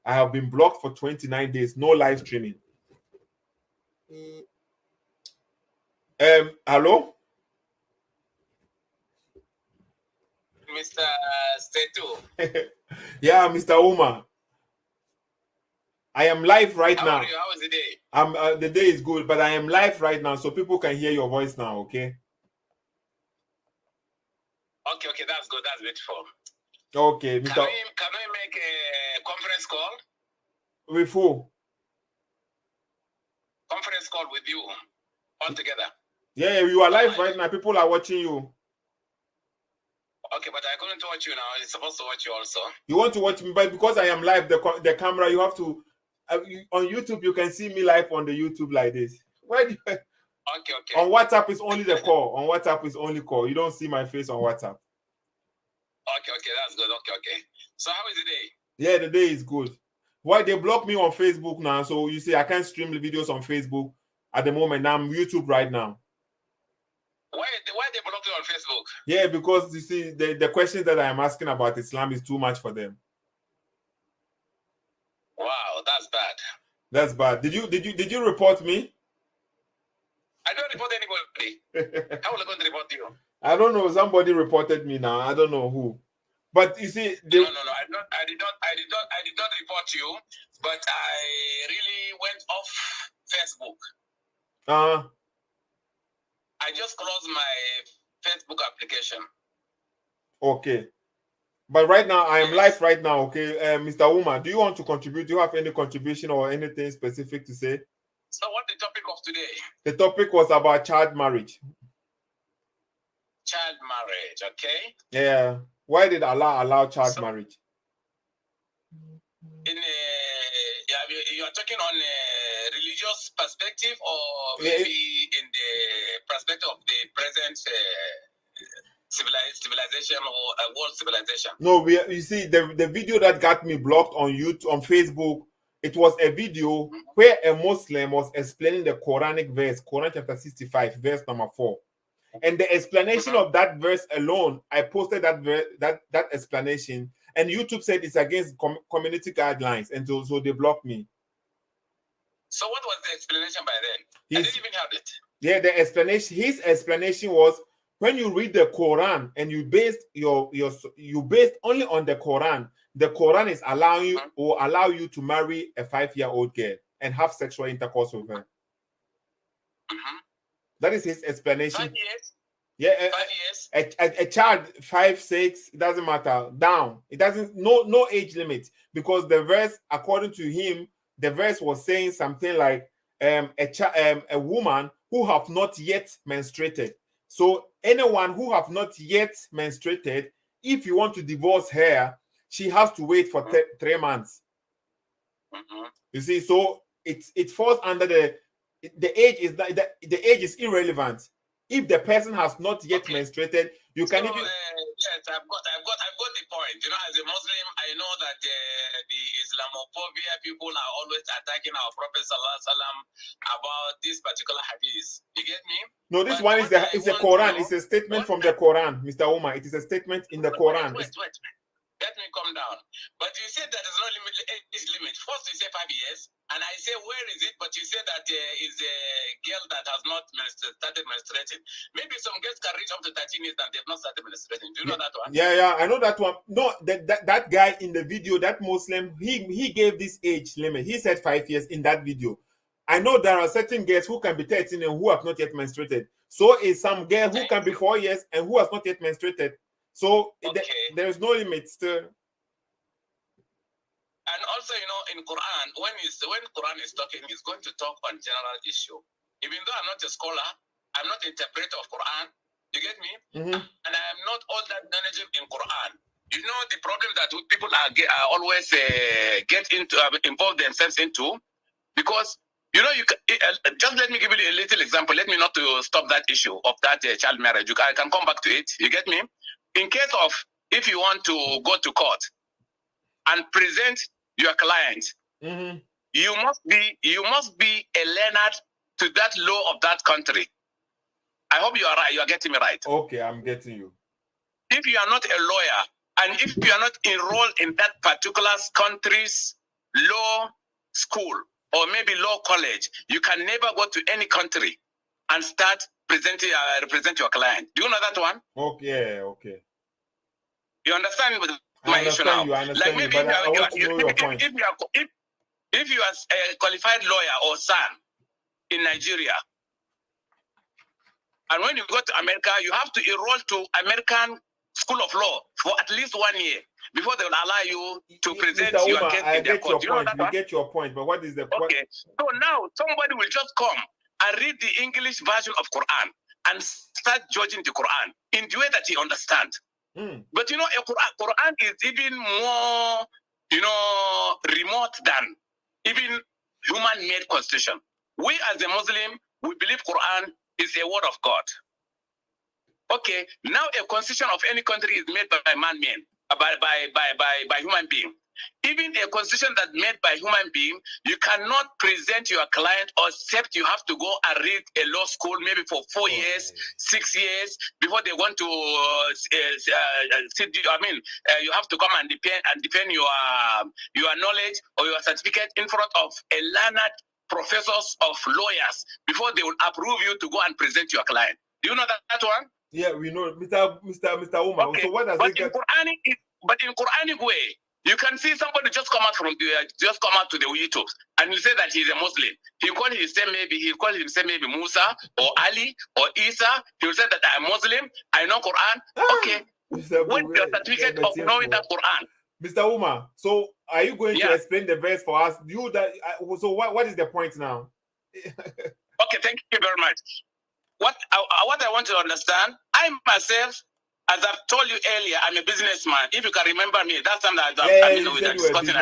[SPEAKER 1] I have been blocked for 29 days, no live streaming. Hello?
[SPEAKER 2] Mr. Stetu.
[SPEAKER 1] Yeah, Mr. Uma. I am live right now.
[SPEAKER 2] How are you? How is the day?
[SPEAKER 1] The day is good, but I am live right now, so people can hear your voice now, okay?
[SPEAKER 2] Okay, that's good. That's beautiful.
[SPEAKER 1] Okay,
[SPEAKER 2] Mr. Can we make a conference call?
[SPEAKER 1] With who?
[SPEAKER 2] Conference call with you all together.
[SPEAKER 1] Yeah, you are live right now. People are watching you.
[SPEAKER 2] Okay, but I couldn't watch you now. I'm supposed to watch you also.
[SPEAKER 1] You want to watch me, but because I am live, the camera, you have to. On YouTube, you can see me live on the YouTube like this. Why do you,
[SPEAKER 2] Okay.
[SPEAKER 1] On WhatsApp, it's only the call. On WhatsApp, it's only call. You don't see my face on WhatsApp.
[SPEAKER 2] Okay, that's good. Okay. So how is the day?
[SPEAKER 1] Yeah, the day is good. Why they block me on Facebook now? So you see, I can't stream the videos on Facebook at the moment. Now I'm YouTube right now.
[SPEAKER 2] Why they block you on Facebook?
[SPEAKER 1] Yeah, because you see, the questions that I am asking about Islam is too much for them.
[SPEAKER 2] Wow, that's bad.
[SPEAKER 1] That's bad. Did you report me?
[SPEAKER 2] I don't report anybody. How will I go to report you?
[SPEAKER 1] I don't know. Somebody reported me now. I don't know who. But you see,
[SPEAKER 2] no. I did not report you. But I really went off Facebook. I just closed my Facebook application.
[SPEAKER 1] Okay. But right now, I am live right now, okay? Mr. Uma, do you want to contribute? Do you have any contribution or anything specific to say?
[SPEAKER 2] So what's the topic of today?
[SPEAKER 1] The topic was about child marriage.
[SPEAKER 2] Child marriage, okay?
[SPEAKER 1] Yeah. Why did Allah allow child marriage?
[SPEAKER 2] You are talking on a religious perspective or maybe in the perspective of the present civilization or world civilization?
[SPEAKER 1] No, you see, the video that got me blocked on YouTube, on Facebook, it was a video where a Muslim was explaining the Quranic verse, Quran chapter 65, verse number 4. And the explanation of that verse alone, I posted that explanation, and YouTube said it's against community guidelines, and so they blocked me.
[SPEAKER 2] So what was the explanation by then? I didn't even have it.
[SPEAKER 1] Yeah, the explanation. His explanation was, when you read the Quran and you based you based only on the Quran is allowing you or allow you to marry a 5-year-old girl and have sexual intercourse with her. That is his explanation.
[SPEAKER 2] 5 years.
[SPEAKER 1] Yeah,
[SPEAKER 2] 5 years.
[SPEAKER 1] A child 5, 6, it doesn't matter. Down, it doesn't. No age limit, because the verse, according to him, the verse was saying something like a woman who have not yet menstruated. So anyone who have not yet menstruated, if you want to divorce her, she has to wait for 3 months. You see, so it falls under the age is the age is irrelevant. If the person has not yet menstruated, you can even.
[SPEAKER 2] Yes, I've got the point. You know, as a Muslim, I know that the Islamophobia people are always attacking our Prophet ﷺ about this particular hadith. You get me?
[SPEAKER 1] No, this one is a Quran. It's a statement from the Quran, Mr. Umar. It is a statement in the Quran.
[SPEAKER 2] Wait. Let me come down. But you said that there's no age limit. First you say 5 years, and I say, where is it? But you said that is a girl that has not started menstruating. Maybe some girls can reach up to 13 years and they've not started menstruating. Do you know that one?
[SPEAKER 1] Yeah, I know that one. No, that guy in the video, that Muslim, he gave this age limit. He said 5 years in that video. I know there are certain girls who can be 13 and who have not yet menstruated. So is some girl who can be 4 years and who has not yet menstruated. So there is no limit still.
[SPEAKER 2] And also, you know, in Quran, when Quran is talking, it's going to talk on general issue. Even though I'm not a scholar, I'm not an interpreter of Quran. You get me? And I am not all that knowledgeable in Quran. You know the problem that people are always get into involve themselves into, because you know just let me give you a little example. Let me not to stop that issue of that child marriage. I can come back to it. You get me? In case of if you want to go to court and present your client, you must be a learner to that law of that country. I hope you are right. You are getting me right.
[SPEAKER 1] Okay, I'm getting you.
[SPEAKER 2] If you are not a lawyer and if you are not enrolled in that particular country's law school or maybe law college, you can never go to any country and start represent your client. Do you know that one?
[SPEAKER 1] Okay.
[SPEAKER 2] You understand my issue now?
[SPEAKER 1] I understand you, but I want to know your point.
[SPEAKER 2] If you are a qualified lawyer or son in Nigeria, and when you go to America, you have to enroll to American School of Law for at least 1 year before they will allow you to present
[SPEAKER 1] Mr.
[SPEAKER 2] your
[SPEAKER 1] Umar,
[SPEAKER 2] case
[SPEAKER 1] I
[SPEAKER 2] in their
[SPEAKER 1] get
[SPEAKER 2] court.
[SPEAKER 1] your point. We get your point, but what is the point?
[SPEAKER 2] Okay, so now somebody will just come and read the English version of Quran and start judging the Quran in the way that he understands. But you know, Quran is even more, you know, remote than even human-made constitution. We as a Muslim, we believe Quran is a word of God. Okay, now a constitution of any country is made by man-made, by human being. Even a constitution that's made by human being, you cannot present your client, or except you have to go and read a law school maybe for 4 years, 6 years before they want to sit. You have to come and defend your knowledge or your certificate in front of a learned professors of lawyers before they will approve you to go and present your client. Do you know that one?
[SPEAKER 1] Yeah, we know, Mr. Umar.
[SPEAKER 2] Okay.
[SPEAKER 1] So what does it get?
[SPEAKER 2] But in Quranic way, you can see somebody just come out to the YouTube and you say that he's a Muslim. He call himself maybe Musa or Ali or Isa. He will say that I'm Muslim. I know Quran. Okay. What's your certificate of knowing that Quran?
[SPEAKER 1] Mr. Umar, so are you going to explain the verse for us? So what is the point now?
[SPEAKER 2] Okay, thank you very much. What I want to understand, I myself, as I've told you earlier, I'm a businessman. If you can remember me, that's something that I'm discussing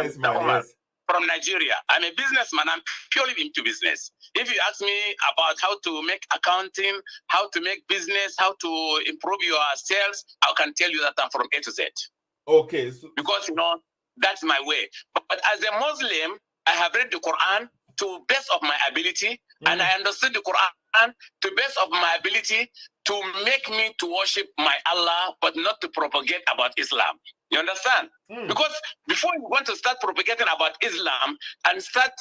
[SPEAKER 2] from Nigeria. I'm a businessman. I'm purely into business. If you ask me about how to make accounting, how to make business, how to improve your sales, I can tell you that I'm from A to Z.
[SPEAKER 1] Okay.
[SPEAKER 2] Because, you know, that's my way. But as a Muslim, I have read the Quran to best of my ability, and I understood the Quran to best of my ability to make me to worship my Allah, but not to propagate about Islam. You understand? Because before you want to start propagating about Islam and start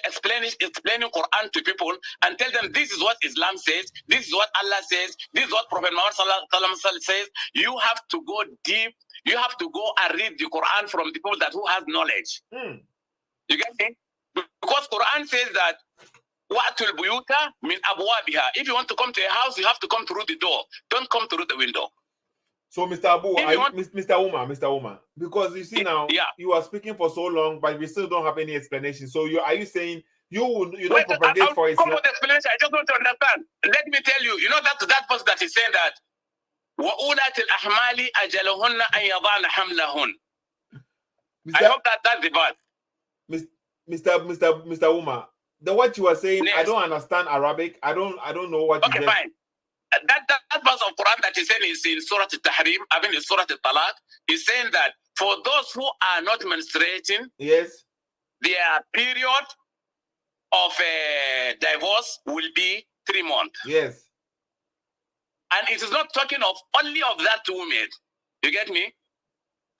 [SPEAKER 2] explaining Quran to people and tell them this is what Islam says, this is what Allah says, this is what Prophet Muhammad Sallallahu Alaihi Wasallam says, you have to go deep. You have to go and read the Quran from the people who has knowledge. You get me? Because Quran says that وَأْتُوا الْبُيُوتَ مِنْ أَبْوَابِهَا. If you want to come to a house, you have to come through the door. Don't come through the window.
[SPEAKER 1] So, Mr. Abu, Mr. Umar, because you see now, you are speaking for so long, but we still don't have any explanation. So, are you saying you don't propagate for Islam?
[SPEAKER 2] Come with explanation. I just want to understand. Let me tell you. You know that person that is saying that وَأُولَاتِ الْأَحْمَالِ أَجَلُهُنَّ أَنْ يَضَعْنَ حَمْلَهُنَّ. I hope that's the verse.
[SPEAKER 1] Mr. Umar, what you are saying,
[SPEAKER 2] yes.
[SPEAKER 1] I don't understand Arabic. I don't know what you
[SPEAKER 2] Okay, fine. That verse of Quran that is saying is in Surah Al-Tahrim, I mean in Surah Al-Talaq, is saying that for those who are not menstruating,
[SPEAKER 1] yes,
[SPEAKER 2] their period of divorce will be 3 months.
[SPEAKER 1] Yes.
[SPEAKER 2] And it is not talking of only of that woman. You get me?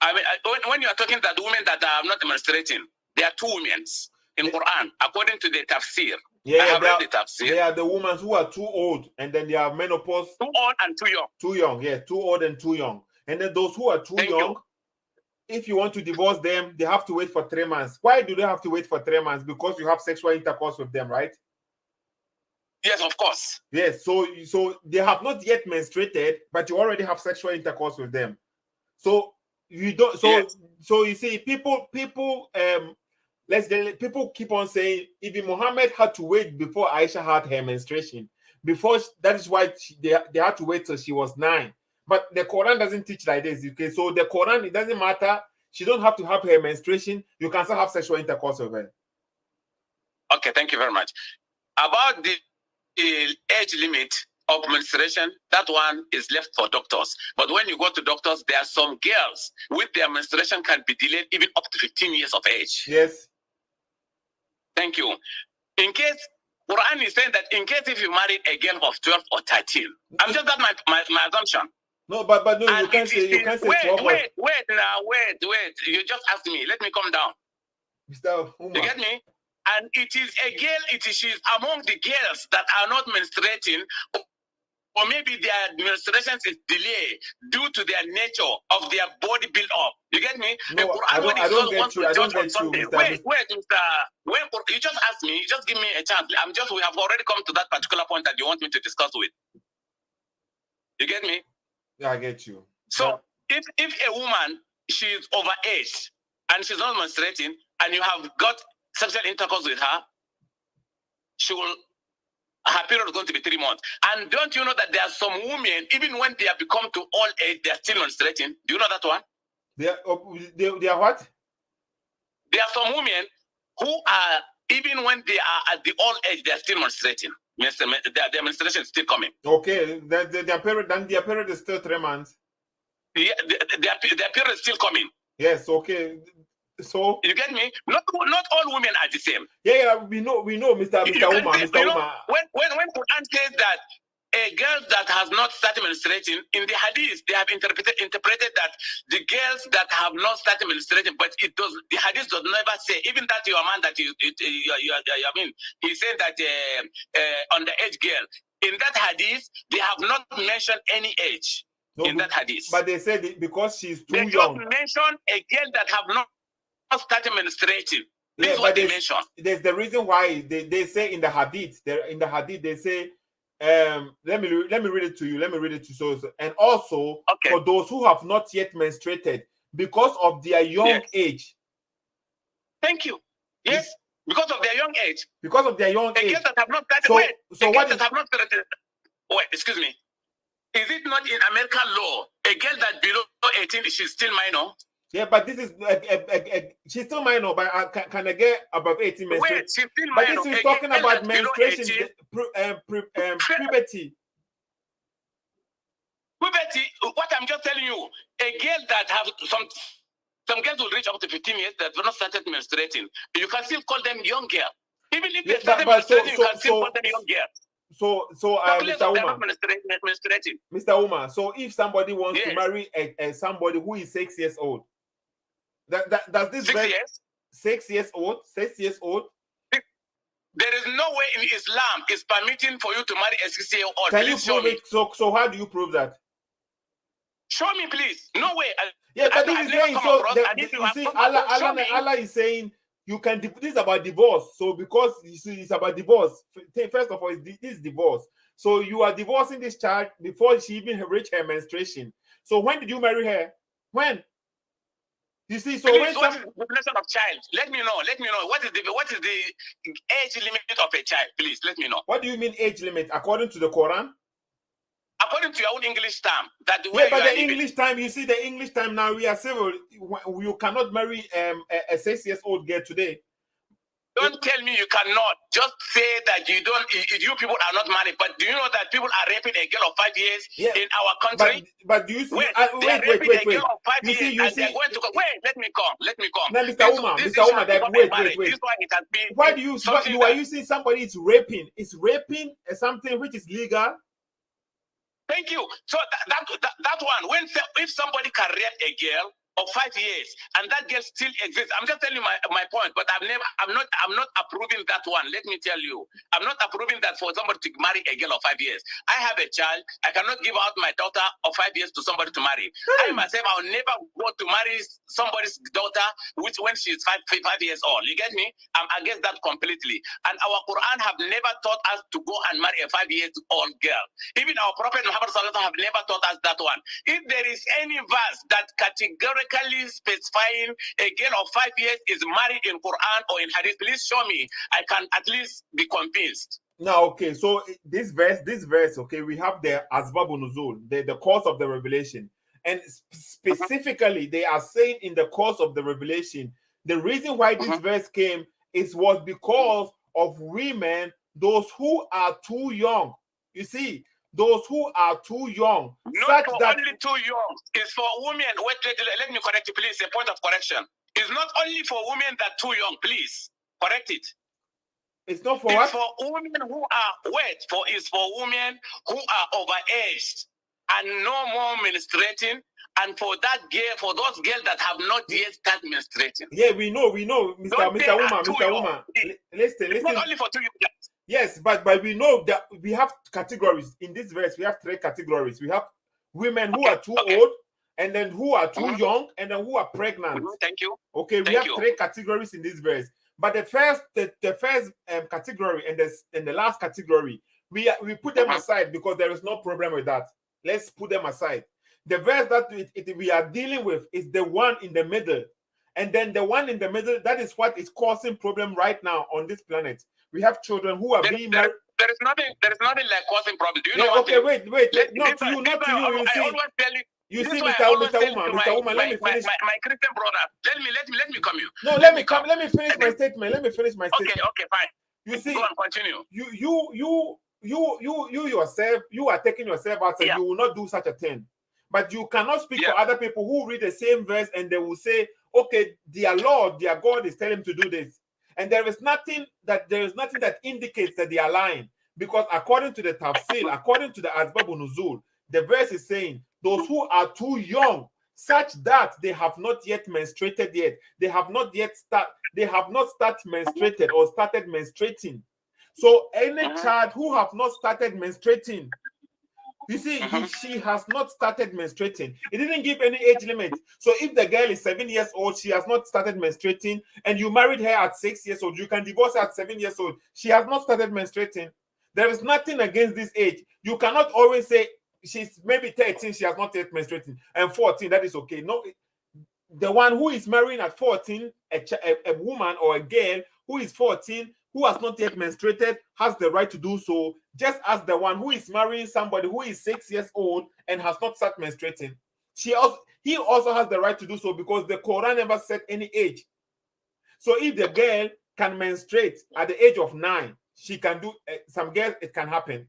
[SPEAKER 2] I mean, when you are talking that women that are not menstruating, there are 2 women in Quran, according to the tafsir.
[SPEAKER 1] Yeah,
[SPEAKER 2] I have read the tafsir.
[SPEAKER 1] They are the women who are too old, and then they are menopause.
[SPEAKER 2] Too old and too young.
[SPEAKER 1] Too young, yeah, too old and too young. And then those who are too young, if you want to divorce them, they have to wait for 3 months. Why do they have to wait for 3 months? Because you have sexual intercourse with them, right?
[SPEAKER 2] Yes, of course.
[SPEAKER 1] Yes, so they have not yet menstruated, but you already have sexual intercourse with them. So you don't. So
[SPEAKER 2] yes.
[SPEAKER 1] So you see, people keep on saying even Muhammad had to wait before Aisha had her menstruation. That is why they had to wait till she was 9. But the Quran doesn't teach like this. Okay, so the Quran, it doesn't matter. She don't have to have her menstruation. You can still have sexual intercourse with her.
[SPEAKER 2] Okay, thank you very much. About the age limit of menstruation, that one is left for doctors. But when you go to doctors, there are some girls with their menstruation can be delayed even up to 15 years of age.
[SPEAKER 1] Yes.
[SPEAKER 2] Thank you. In case Quran is saying that in case if you married a girl of 12 or 13, I'm just that my assumption.
[SPEAKER 1] No, but no, you can't say 12.
[SPEAKER 2] Wait. You just asked me. Let me come down.
[SPEAKER 1] Mr. Umar.
[SPEAKER 2] You get me? And it is a girl, she's among the girls that are not menstruating, or maybe their menstruation is delayed due to their nature of their body build up. You get me?
[SPEAKER 1] No, I don't get you.
[SPEAKER 2] Wait, Mr. You just asked me. You just give me a chance. We have already come to that particular point that you want me to discuss with. You get me?
[SPEAKER 1] Yeah, I get you.
[SPEAKER 2] So if a woman, she's overaged and she's not menstruating, and you have got sexual intercourse with her, her period is going to be 3 months. And don't you know that there are some women, even when they have become to old age, they are still menstruating? Do you know that one?
[SPEAKER 1] They are what?
[SPEAKER 2] There are some women who are, even when they are at the old age, they are still menstruating. Their menstruation is still coming.
[SPEAKER 1] Okay, their period is still 3 months.
[SPEAKER 2] Yeah, their period is still coming.
[SPEAKER 1] Yes, okay. So
[SPEAKER 2] you get me? Not all women are the same.
[SPEAKER 1] Yeah, we know, Mr. Umar.
[SPEAKER 2] When Quran says that a girl that has not started menstruating, in the hadith they have interpreted that the girls that have not started menstruating, but the hadith does never say, even that your man that he said that underage girl. In that hadith, they have not mentioned any age in that hadith.
[SPEAKER 1] But they said because she's too young.
[SPEAKER 2] They don't mention a girl that have not started menstruating. This is what they mention.
[SPEAKER 1] There's the reason why they say in the hadith. They say, let me read it to you. So and also for those who have not yet menstruated because of their young age.
[SPEAKER 2] Thank you. Yes, because of their young age.
[SPEAKER 1] Because of their young age.
[SPEAKER 2] Girls that have not started. Wait, excuse me. Is it not in American law a girl that below 18 she's still minor?
[SPEAKER 1] Yeah, but this is she's still minor, but can I get above 18 menstruation?
[SPEAKER 2] Wait, she's still
[SPEAKER 1] but
[SPEAKER 2] minor.
[SPEAKER 1] This is talking about menstruation, puberty.
[SPEAKER 2] Puberty, what I'm just telling you, a girl that have some girls will reach up to 15 years that have not started menstruating. You can still call them young girl. Even if they started menstruating, you can still call them young girl.
[SPEAKER 1] Mr. Umar,
[SPEAKER 2] menstruating.
[SPEAKER 1] Mr. Umar, so if somebody wants to marry somebody who is 6 years old, does this
[SPEAKER 2] 6 years?
[SPEAKER 1] 6 years old? 6 years old?
[SPEAKER 2] There is no way in Islam is permitting for you to marry a 6-year-old.
[SPEAKER 1] Can you prove it? So how do you prove that?
[SPEAKER 2] Show me, please. No way.
[SPEAKER 1] Yeah, but this is saying so. You see, Allah is saying you can. This is about divorce. So because you see, it's about divorce. First of all, this is divorce. So you are divorcing this child before she even reached her menstruation. So when did you marry her? When? You see, so
[SPEAKER 2] please, what is the definition of child? Let me know. Let me know. What is the age limit of a child? Please let me know.
[SPEAKER 1] What do you mean age limit? According to the Quran?
[SPEAKER 2] According to your own English term, that
[SPEAKER 1] yeah, but the English time, you see, the English time now, we are civil. You cannot marry a 6 years old girl today.
[SPEAKER 2] Don't tell me you cannot. Just say that you don't. You people are not married. But do you know that people are raping a girl of 5 years in our country?
[SPEAKER 1] But do you see?
[SPEAKER 2] Wait. A girl of 5 years, and they're going to go. Wait, let me come.
[SPEAKER 1] Now, Mr. Umar, wait.
[SPEAKER 2] This is why it has been.
[SPEAKER 1] Why do you? You are using somebody is raping? It's raping something which is legal.
[SPEAKER 2] Thank you. So that one, if somebody can rape a girl of 5 years and that girl still exists, I'm just telling you my point. But I'm not approving that one. Let me tell you, I'm not approving that for somebody to marry a girl of 5 years. I have a child. I cannot give out my daughter of 5 years to somebody to marry. I myself, I'll never want to marry somebody's daughter when she's 5 years old. You get me? I'm against that completely. And our Quran have never taught us to go and marry a 5 years old girl. Even our Prophet Muhammad have never taught us that one. If there is any verse that categorically specifying a girl of 5 years is married in Quran or in Hadith, please show me. I can at least be convinced.
[SPEAKER 1] Now, okay, so this verse, okay, we have the Asbab Nuzul, the cause of the revelation. And specifically, they are saying in the course of the revelation, the reason why this verse came was because of women, those who are too young. You see, those who are too young.
[SPEAKER 2] Not for only too young. It's for women. Wait, let me correct you, please. A point of correction. It's not only for women that are too young. Please correct it.
[SPEAKER 1] It's not for
[SPEAKER 2] it's what? For women who are it's for women who are overaged and no more menstruating, and for those girls that have not yet started menstruating.
[SPEAKER 1] Yeah, we know, Mr. Umar. Listen.
[SPEAKER 2] It's not only for 2 young girls.
[SPEAKER 1] Yes, but we know that we have categories in this verse. We have 3 categories. We have women who are too old, and then who are too young, and then who are pregnant.
[SPEAKER 2] Thank you.
[SPEAKER 1] Okay, we have 3 categories in this verse. But the first category and the last category, we put them aside because there is no problem with that. Let's put them aside. The verse that we are dealing with is the one in the middle, and then the one in the middle, that is what is causing problem right now on this planet. We have children who are being married.
[SPEAKER 2] There is nothing like causing problem. Do you know?
[SPEAKER 1] Okay, wait. Not to you. You see, Mr. Umar, let me finish.
[SPEAKER 2] My Christian brother, let me come here.
[SPEAKER 1] No, let me finish my statement.
[SPEAKER 2] Okay, fine.
[SPEAKER 1] You see,
[SPEAKER 2] go on, continue.
[SPEAKER 1] You yourself, you are taking yourself out, and you will not do such a thing. But you cannot speak for other people who read the same verse and they will say, okay, their Lord, their God is telling them to do this. And there is nothing that indicates that they are lying. Because according to the tafsir, according to the Asbab Nuzul, the verse is saying those who are too young, such that they have not yet menstruated yet. They have not started menstruated or started menstruating. So any child who have not started menstruating, you see, she has not started menstruating. It didn't give any age limit. So if the girl is 7 years old, she has not started menstruating, and you married her at 6 years old, you can divorce her at 7 years old. She has not started menstruating. There is nothing against this age. You cannot always say she's maybe 13, she has not yet menstruating, and 14, that is okay. No, the one who is marrying at 14, a woman or a girl who is 14, who has not yet menstruated, has the right to do so, just as the one who is marrying somebody who is 6 years old and has not started menstruating. He also has the right to do so because the Quran never set any age. So if the girl can menstruate at the age of 9, she can do, some girls, it can happen.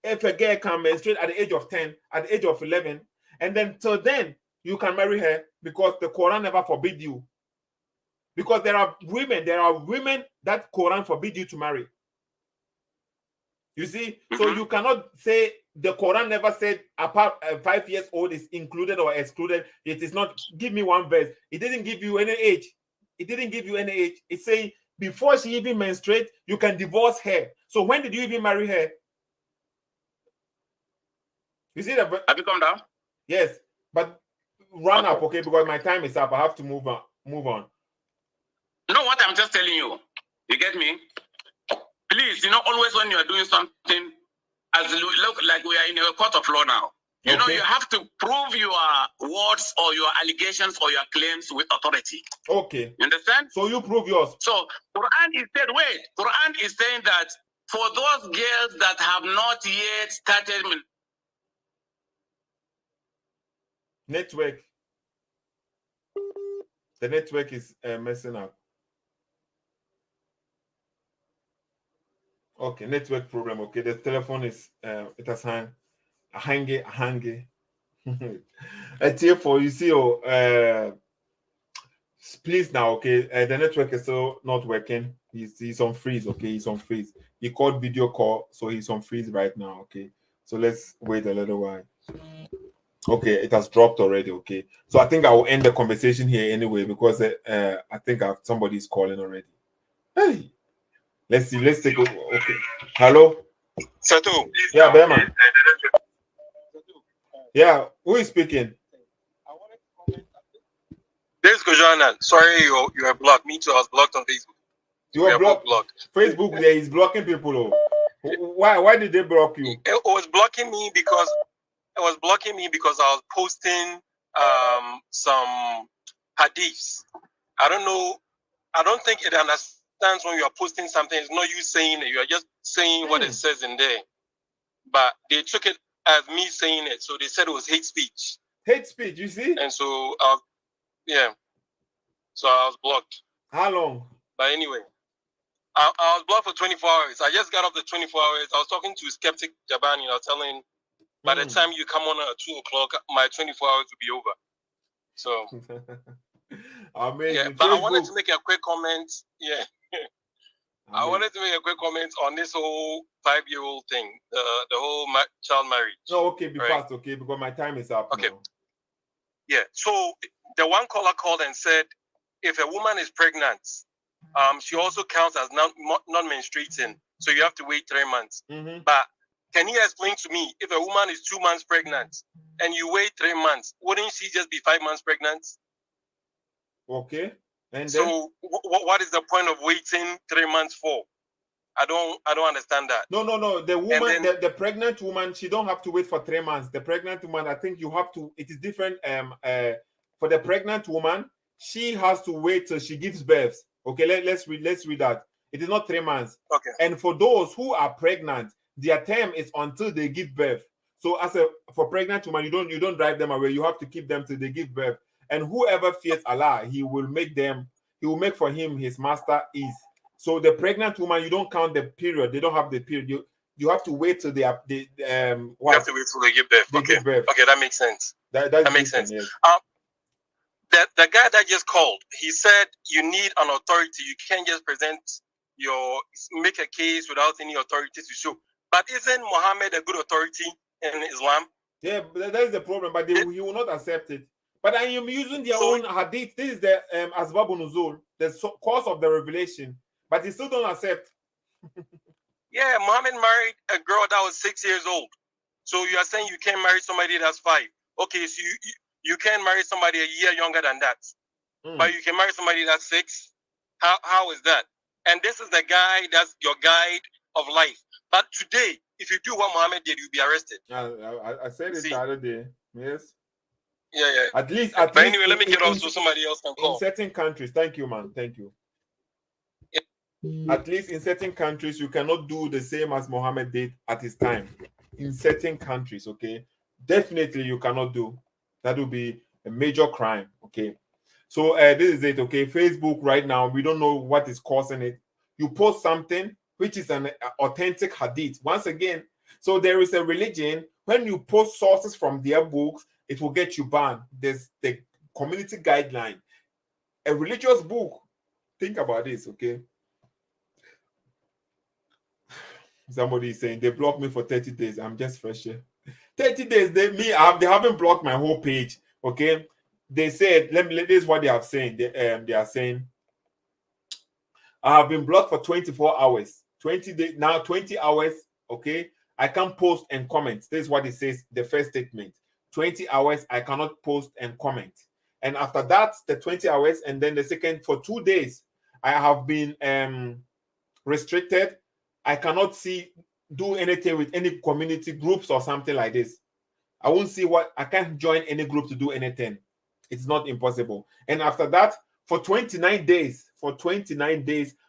[SPEAKER 1] If a girl can menstruate at the age of 10, at the age of 11, and then till then, you can marry her because the Quran never forbid you. Because there are women that Quran forbid you to marry. You see, so you cannot say the Quran never said apart 5 years old is included or excluded. It is not. Give me one verse. It didn't give you any age. It didn't give you any age. It's saying before she even menstruates, you can divorce her. So when did you even marry her? You see that?
[SPEAKER 2] Have you come down?
[SPEAKER 1] Yes, but run up, okay? Because my time is up. I have to move on.
[SPEAKER 2] No, what I'm just telling you. You get me? Please, always when you are doing something, as look like we are in a court of law now. You know, you have to prove your words or your allegations or your claims with authority.
[SPEAKER 1] Okay.
[SPEAKER 2] You understand?
[SPEAKER 1] So you prove yours.
[SPEAKER 2] So Quran is saying that for those girls that have not yet started
[SPEAKER 1] network. The network is messing up. Okay, network problem. Okay, the telephone is it has hanging. For you see, please now, okay. The network is still not working. He's on freeze. Okay, he's on freeze. He called video call, so he's on freeze right now. Okay, so let's wait a little while. Okay, it has dropped already. Okay, so I think I will end the conversation here anyway because I think somebody's calling already. Hey, let's see. Let's take. Okay, hello.
[SPEAKER 10] Sato.
[SPEAKER 1] Yeah, Berman. Yeah, who is speaking?
[SPEAKER 10] This is Kojana. Sorry, you are blocked. Me too. I was blocked on Facebook.
[SPEAKER 1] You are blocked. Facebook, there is blocking people. Why did they block you?
[SPEAKER 10] It was blocking me because I was posting some hadiths. I don't know. I don't think it understands when you are posting something. It's not you saying it. You are just saying what it says in there. But they took it as me saying it, so they said it was hate speech.
[SPEAKER 1] Hate speech, you see?
[SPEAKER 10] And so, yeah. So I was blocked.
[SPEAKER 1] How long?
[SPEAKER 10] But anyway, I was blocked for 24 hours. I just got off the 24 hours. I was talking to Skeptic Jabani. I was telling him, by the time you come on at 2 o'clock, my 24 hours will be over. So,
[SPEAKER 1] amazing.
[SPEAKER 10] Yeah, but Facebook. I wanted to make a quick comment. Yeah. I wanted to make a quick comment on this whole 5-year-old thing, the whole child marriage.
[SPEAKER 1] No, okay, be fast, okay, because my time is up.
[SPEAKER 10] Okay.
[SPEAKER 1] Now.
[SPEAKER 10] Yeah, so the one caller called and said, if a woman is pregnant, she also counts as non-menstruating, so you have to wait 3 months. But can you explain to me, if a woman is 2 months pregnant and you wait 3 months, wouldn't she just be 5 months pregnant?
[SPEAKER 1] Okay. And
[SPEAKER 10] so what is the point of waiting 3 months for? I don't understand that.
[SPEAKER 1] No. The woman, the pregnant woman, she don't have to wait for 3 months. The pregnant woman, I think you have to. It is different. For the pregnant woman, she has to wait till she gives birth. Okay, let's read that. It is not 3 months.
[SPEAKER 10] Okay.
[SPEAKER 1] And for those who are pregnant, their term is until they give birth. So for pregnant woman, you don't drive them away. You have to keep them till they give birth. And whoever fears Allah, He will make for him his master ease. So the pregnant woman, you don't count the period. They don't have the period. You have to wait till you have to wait
[SPEAKER 10] till they give birth. Give birth. Okay, that makes sense.
[SPEAKER 1] That
[SPEAKER 10] makes sense.
[SPEAKER 1] Yes.
[SPEAKER 10] The guy that just called, he said you need an authority. You can't just make a case without any authority to show. But isn't Muhammad a good authority in Islam?
[SPEAKER 1] Yeah, that's the problem. But he will not accept it. But I am using their own hadith. This is the Asbabun Nuzul, the cause of the revelation. But they still don't accept.
[SPEAKER 10] Yeah, Muhammad married a girl that was 6 years old. So you are saying you can't marry somebody that's 5. Okay, so you can't marry somebody a year younger than that. But you can marry somebody that's 6? How is that? And this is the guy that's your guide of life. But today, if you do what Muhammad did, you'll be arrested.
[SPEAKER 1] I said it the other day. Yes.
[SPEAKER 10] Yeah.
[SPEAKER 1] At least.
[SPEAKER 10] But anyway, let me get on so somebody else can call.
[SPEAKER 1] In certain countries, thank you, man. Thank you. At least in certain countries, you cannot do the same as Muhammad did at his time. In certain countries, okay, definitely you cannot do. That would be a major crime. Okay, so this is it. Okay, Facebook right now, we don't know what is causing it. You post something which is an authentic hadith. Once again, so there is a religion. When you post sources from their books, it will get you banned. There's the community guideline. A religious book. Think about this, okay? Somebody is saying they blocked me for 30 days. I'm just fresh here. 30 days. They haven't blocked my whole page. Okay. They said, this is what they are saying. They are saying, I have been blocked for 24 hours. 20 days now, 20 hours. Okay. I can't post and comment. This is what it says, the first statement. 20 hours, I cannot post and comment. And after that, the 20 hours, and then the second, for 2 days, I have been restricted. I cannot do anything with any community groups or something like this. I won't see I can't join any group to do anything. It's not impossible. And after that, for 29 days,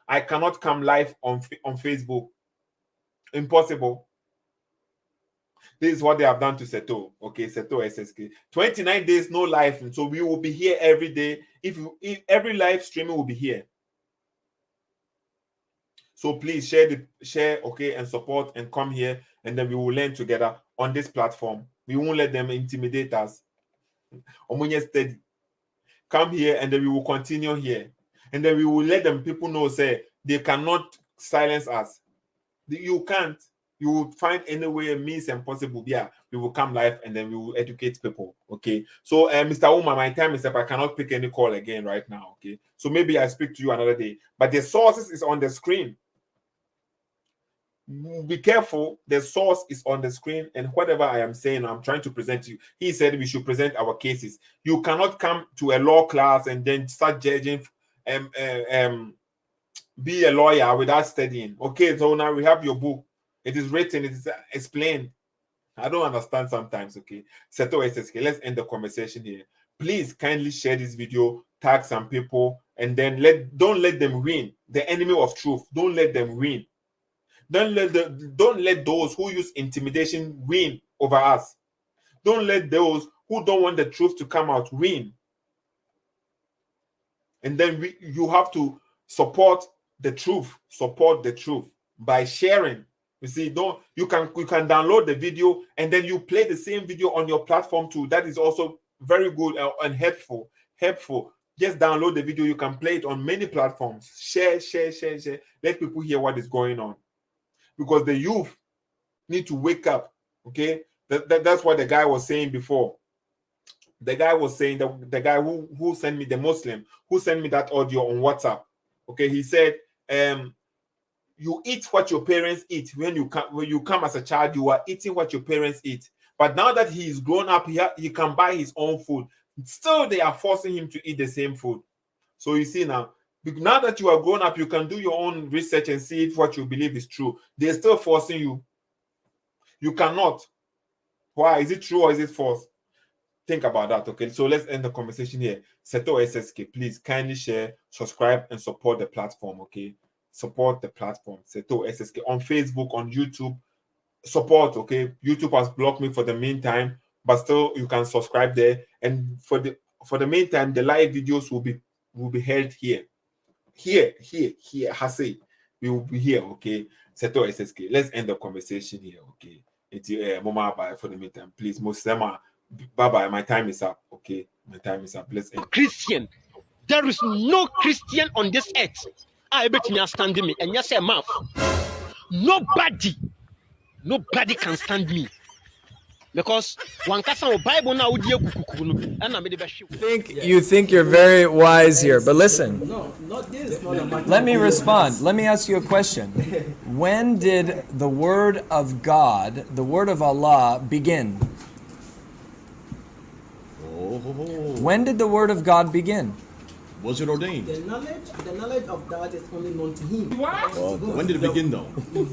[SPEAKER 1] I cannot come live on Facebook. Impossible. This is what they have done to Seto. Okay, Seto SSK. 29 days, no live. And so we will be here every day. If every live streaming will be here. So please share, okay, and support and come here, and then we will learn together on this platform. We won't let them intimidate us. Steady. Come here, and then we will continue here. And then we will let them people know, say, they cannot silence us. You can't. You will find any way, means and possible. Yeah, we will come live, and then we will educate people. Okay. So, Mr. Uma, my time is up. I cannot pick any call again right now. Okay. So maybe I speak to you another day. But the sources is on the screen. Be careful. The source is on the screen, and whatever I am saying, I'm trying to present to you. He said we should present our cases. You cannot come to a law class and then start judging. Be a lawyer without studying. Okay. So now we have your book. It is written, it is explained. I don't understand sometimes, okay? Seto SSK, let's end the conversation here. Please kindly share this video, tag some people, and then don't let them win. The enemy of truth, don't let them win. Don't let those who use intimidation win over us. Don't let those who don't want the truth to come out win. And then you have to support the truth by sharing. You see, you can download the video and then you play the same video on your platform too. That is also very good and helpful. Just download the video. You can play it on many platforms. Share. Let people hear what is going on, because the youth need to wake up. Okay, that's what the guy was saying before. The guy was saying that the guy who sent me, the Muslim who sent me that audio on WhatsApp. Okay, he said, you eat what your parents eat. When you come as a child, you are eating what your parents eat. But now that he is grown up, he can buy his own food. Still, they are forcing him to eat the same food. So you see now that you are grown up, you can do your own research and see if what you believe is true. They're still forcing you. You cannot. Why? Is it true or is it false? Think about that, okay? So let's end the conversation here. Seto SSK, please kindly share, subscribe, and support the platform, okay? Support the platform. Seto SSK on Facebook, on YouTube. Support, okay? YouTube has blocked me for the meantime, but still you can subscribe there. And for the meantime, the live videos will be held here. Here, Hase. We will be here, okay? Seto SSK. Let's end the conversation here, okay? It's Mama bye for the meantime. Please, Musema, bye-bye. My time is up, okay? My time is up. Let's end.
[SPEAKER 11] Christian. There is no Christian on this earth. I bet you stand me and you say mouth. Nobody can stand me. Because one person Bible now would
[SPEAKER 12] you think you're very wise here, but listen.
[SPEAKER 13] No, not this.
[SPEAKER 12] Let me respond. Let me ask you a question. When did the word of God, the word of Allah, begin? When did the word of God begin?
[SPEAKER 13] Was it ordained?
[SPEAKER 14] The knowledge of God is only known to him.
[SPEAKER 13] What? When did it begin, though?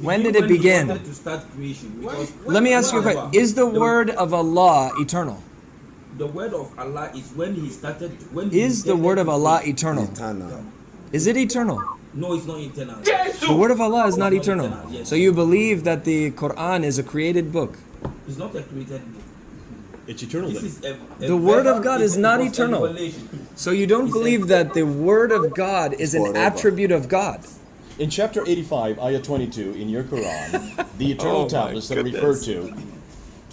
[SPEAKER 12] When did it begin?
[SPEAKER 14] To start creation.
[SPEAKER 12] Let me ask you a question. Is the word of Allah eternal?
[SPEAKER 14] The word of Allah is when he started.
[SPEAKER 12] Is the word of Allah eternal? Is it eternal?
[SPEAKER 14] No, it's not eternal.
[SPEAKER 12] The word of Allah is not eternal.
[SPEAKER 14] Yes.
[SPEAKER 12] So you believe that the Quran is a created book?
[SPEAKER 14] It's not a created book.
[SPEAKER 13] It's eternal.
[SPEAKER 12] The word of God is not eternal. So you don't believe that the word of God is an attribute of God?
[SPEAKER 13] In chapter 85, ayah 22 in your Quran, the eternal tablets that are referred to,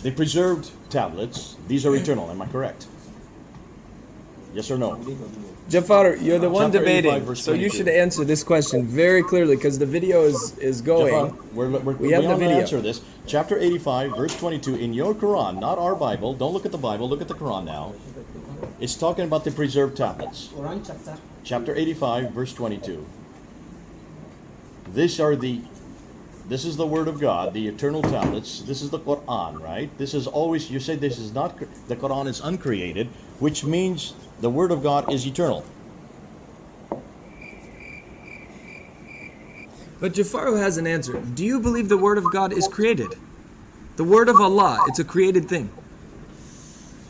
[SPEAKER 13] the preserved tablets, these are eternal. Am I correct? Yes or no?
[SPEAKER 12] Jafar, you're the one
[SPEAKER 13] Chapter 85,
[SPEAKER 12] debating,
[SPEAKER 13] verse
[SPEAKER 12] so you
[SPEAKER 13] 22.
[SPEAKER 12] should answer this question very clearly because the video is going.
[SPEAKER 13] Jafar, we
[SPEAKER 12] have the
[SPEAKER 13] want to
[SPEAKER 12] video.
[SPEAKER 13] answer this. Chapter 85, verse 22 in your Quran, not our Bible. Don't look at the Bible. Look at the Quran now. It's talking about the preserved tablets.
[SPEAKER 9] Quran chapter.
[SPEAKER 13] Chapter 85, verse 22. This is the word of God, the eternal tablets. This is the Quran, right? This is always, you say this is not, the Quran is uncreated, which means the word of God is eternal.
[SPEAKER 12] But Jafar has an answer. Do you believe the word of God is created? The word of Allah, it's a created thing.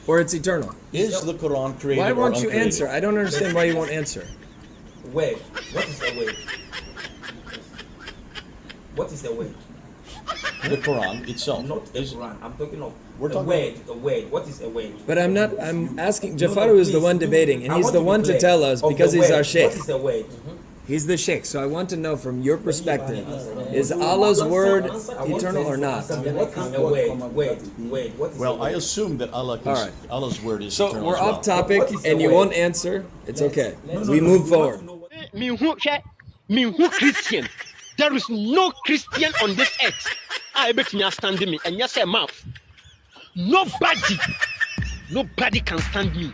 [SPEAKER 12] Or it's eternal.
[SPEAKER 13] Is the Quran created
[SPEAKER 12] Why
[SPEAKER 13] or
[SPEAKER 12] won't you
[SPEAKER 13] uncreated?
[SPEAKER 12] answer? I don't understand why you won't answer.
[SPEAKER 14] Word. What is the word? What is the word?
[SPEAKER 13] The Quran itself.
[SPEAKER 14] Not the Quran. I'm talking of
[SPEAKER 13] We're
[SPEAKER 14] the
[SPEAKER 13] talking
[SPEAKER 14] word. The word. What is a word?
[SPEAKER 12] But I'm asking, Jafaru is the one debating, and
[SPEAKER 14] I
[SPEAKER 12] he's
[SPEAKER 14] want
[SPEAKER 12] the
[SPEAKER 14] to be
[SPEAKER 12] one to
[SPEAKER 14] clear
[SPEAKER 12] tell us
[SPEAKER 14] of
[SPEAKER 12] because
[SPEAKER 14] the
[SPEAKER 12] he's
[SPEAKER 14] word.
[SPEAKER 12] our sheikh.
[SPEAKER 14] What is the word?
[SPEAKER 12] He's the sheikh, so I want to know from your perspective, is Allah's word eternal or not?
[SPEAKER 14] What is the word? Word. What is
[SPEAKER 13] Well,
[SPEAKER 14] the
[SPEAKER 13] I
[SPEAKER 14] word?
[SPEAKER 13] assume that Allah's word is
[SPEAKER 12] So
[SPEAKER 13] eternal
[SPEAKER 12] we're
[SPEAKER 13] as well.
[SPEAKER 12] off topic
[SPEAKER 14] What is the
[SPEAKER 12] and you
[SPEAKER 14] word?
[SPEAKER 12] won't answer, it's okay. We move forward.
[SPEAKER 11] Me who Christian. There is no Christian on this earth. I bet me stand me and yes, a mouth. Nobody can stand me.